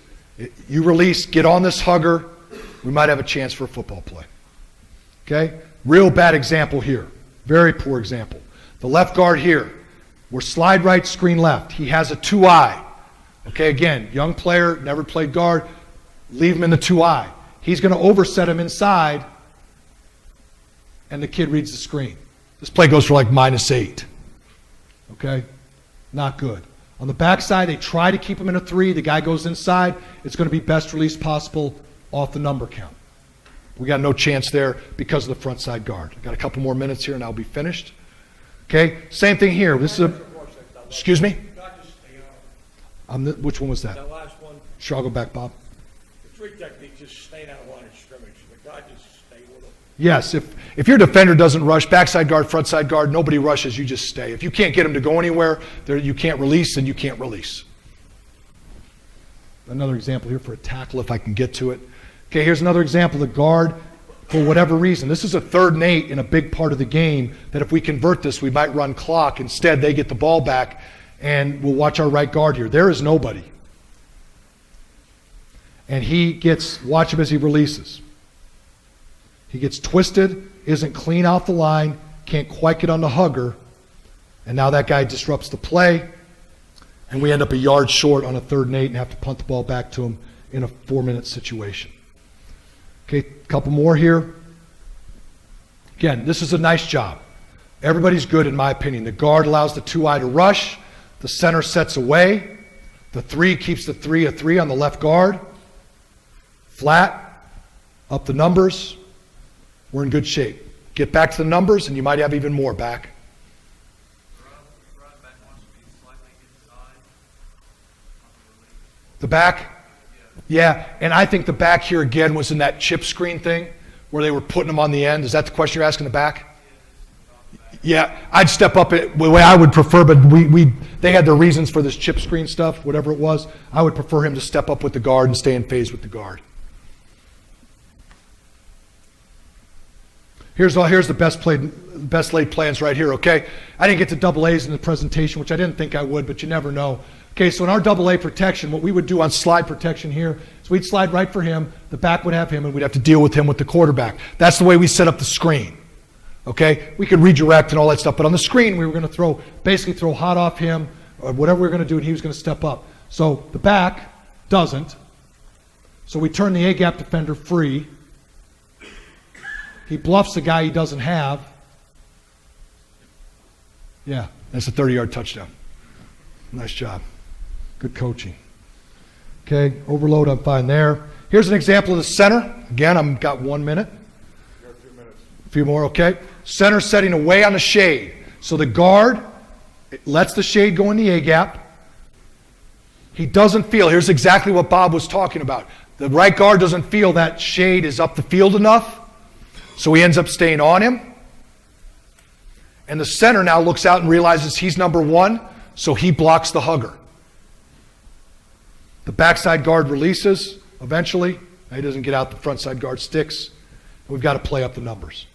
You release, get on this hugger. We might have a chance for a football play. Okay? Real bad example here. Very poor example. The left guard here. We're slide right, screen left. He has a 2-eye. Okay, again, young player, never played guard. Leave him in the 2-eye. He's going to overset him inside, and the kid reads the screen. This play goes for like -8. Okay? Not good. On the backside, they try to keep him in a 3. The guy goes inside. It's going to be best release possible off the number count. We got no chance there because of the front side guard. I've got a couple more minutes here and I'll be finished. Okay? Same thing here. This is a... Excuse me? Which one was that? That last one, Sure, I'll go back, Bob. the three technique, just staying out of line of scrimmage. The guy just stay with him. Yes, if your defender doesn't rush, backside guard, front side guard, nobody rushes, you just stay. If you can't get him to go anywhere, you can't release, then you can't release. Another example here for a tackle, if I can get to it. Okay, here's another example. The guard, for whatever reason, this is a 3rd and 8 in a big part of the game, that if we convert this, we might run clock. Instead, they get the ball back, and we'll watch our right guard here. There is nobody. And watch him as he releases. He gets twisted, isn't clean off the line, can't quite get on the hugger, and now that guy disrupts the play, and we end up a yard short on a 3rd and 8 and have to punt the ball back to him in a 4-minute situation. Okay, a couple more here. Again, this is a nice job. Everybody's good in my opinion. The guard allows the 2-eye to rush. The center sets away. The 3 keeps the 3 a 3 on the left guard. Flat, up the numbers. We're in good shape. Get back to the numbers and you might have even more back. The back? Yeah, and I think the back here again was in that chip screen thing where they were putting them on the end. Is that the question you're asking, the back? Yeah, I'd step up it the way I would prefer, but they had their reasons for this chip screen stuff, whatever it was. I would prefer him to step up with the guard and stay in phase with the guard. Here's the best laid plans right here, okay? I didn't get to double A's in the presentation, which I didn't think I would, but you never know. Okay, so in our double A protection, what we would do on slide protection here is we'd slide right for him, the back would have him, and we'd have to deal with him with the quarterback. That's the way we set up the screen. Okay? We could redirect and all that stuff, but on the screen we were going to basically throw hot off him or whatever we were going to do, and he was going to step up. So the back doesn't. So we turn the A-gap defender free. He bluffs the guy he doesn't have. Yeah, that's a 30-yard touchdown. Nice job. Good coaching. Okay, overload, I'm fine there. Here's an example of the center. Again, I've got 1 minute. You got a few minutes. A few more, okay. Center setting away on the shade. So the guard lets the shade go in the A-gap. He doesn't feel, here's exactly what Bob was talking about. The right guard doesn't feel that shade is up the field enough, so he ends up staying on him. And the center now looks out and realizes he's number one, so he blocks the hugger. The backside guard releases eventually. He doesn't get out, the front side guard sticks. We've got to play up the numbers.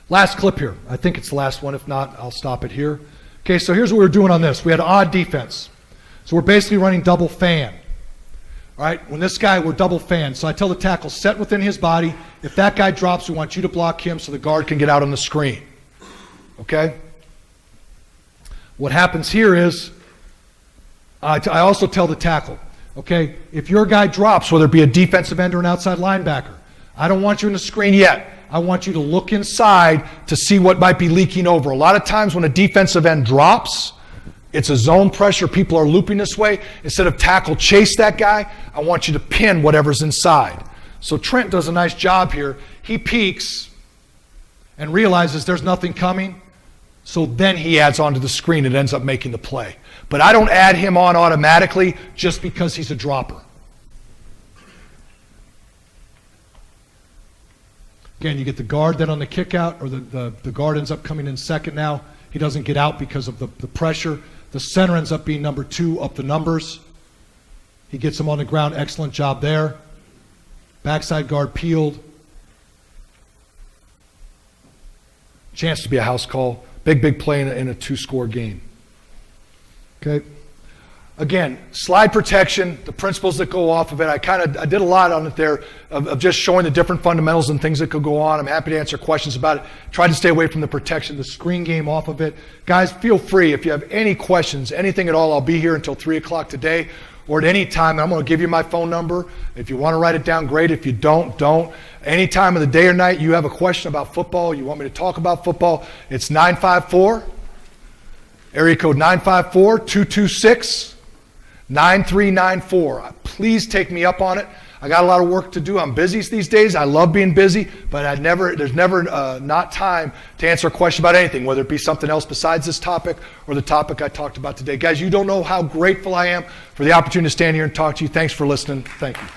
Last clip here. I think it's the last one. If not, I'll stop it here. Okay, so here's what we were doing on this. We had odd defense. So we're basically running double fan. All right, when this guy, we're double fan. So I tell the tackle, set within his body. If that guy drops, we want you to block him so the guard can get out on the screen. Okay? What happens here is, I also tell the tackle, okay, if your guy drops, whether it be a defensive end or an outside linebacker, I don't want you in the screen yet. I want you to look inside to see what might be leaking over. A lot of times when a defensive end drops, it's a zone pressure, people are looping this way. Instead of tackle chase that guy, I want you to pin whatever's inside. So Trent does a nice job here. He peeks and realizes there's nothing coming. So then he adds onto the screen and ends up making the play. But I don't add him on automatically just because he's a dropper. Again, you get the guard then on the kick out, or the guard ends up coming in second now. He doesn't get out because of the pressure. The center ends up being number two up the numbers. He gets him on the ground. Excellent job there. Backside guard peeled. Chance to be a house call. Big play in a two-score game. Okay. Again, slide protection, the principles that go off of it. I did a lot on it there of just showing the different fundamentals and things that could go on. I'm happy to answer questions about it. Try to stay away from the protection, the screen game off of it. Guys, feel free. If you have any questions, anything at all, I'll be here until 3 o'clock today or at any time. I'm going to give you my phone number. If you want to write it down, great. If you don't, don't. Any time of the day or night you have a question about football, you want me to talk about football, it's 954, area code 954-226-9394. Please take me up on it. I got a lot of work to do. I'm busy these days. I love being busy, but there's never not time to answer a question about anything, whether it be something else besides this topic or the topic I talked about today. Guys, you don't know how grateful I am for the opportunity to stand here and talk to you. Thanks for listening. Thank you.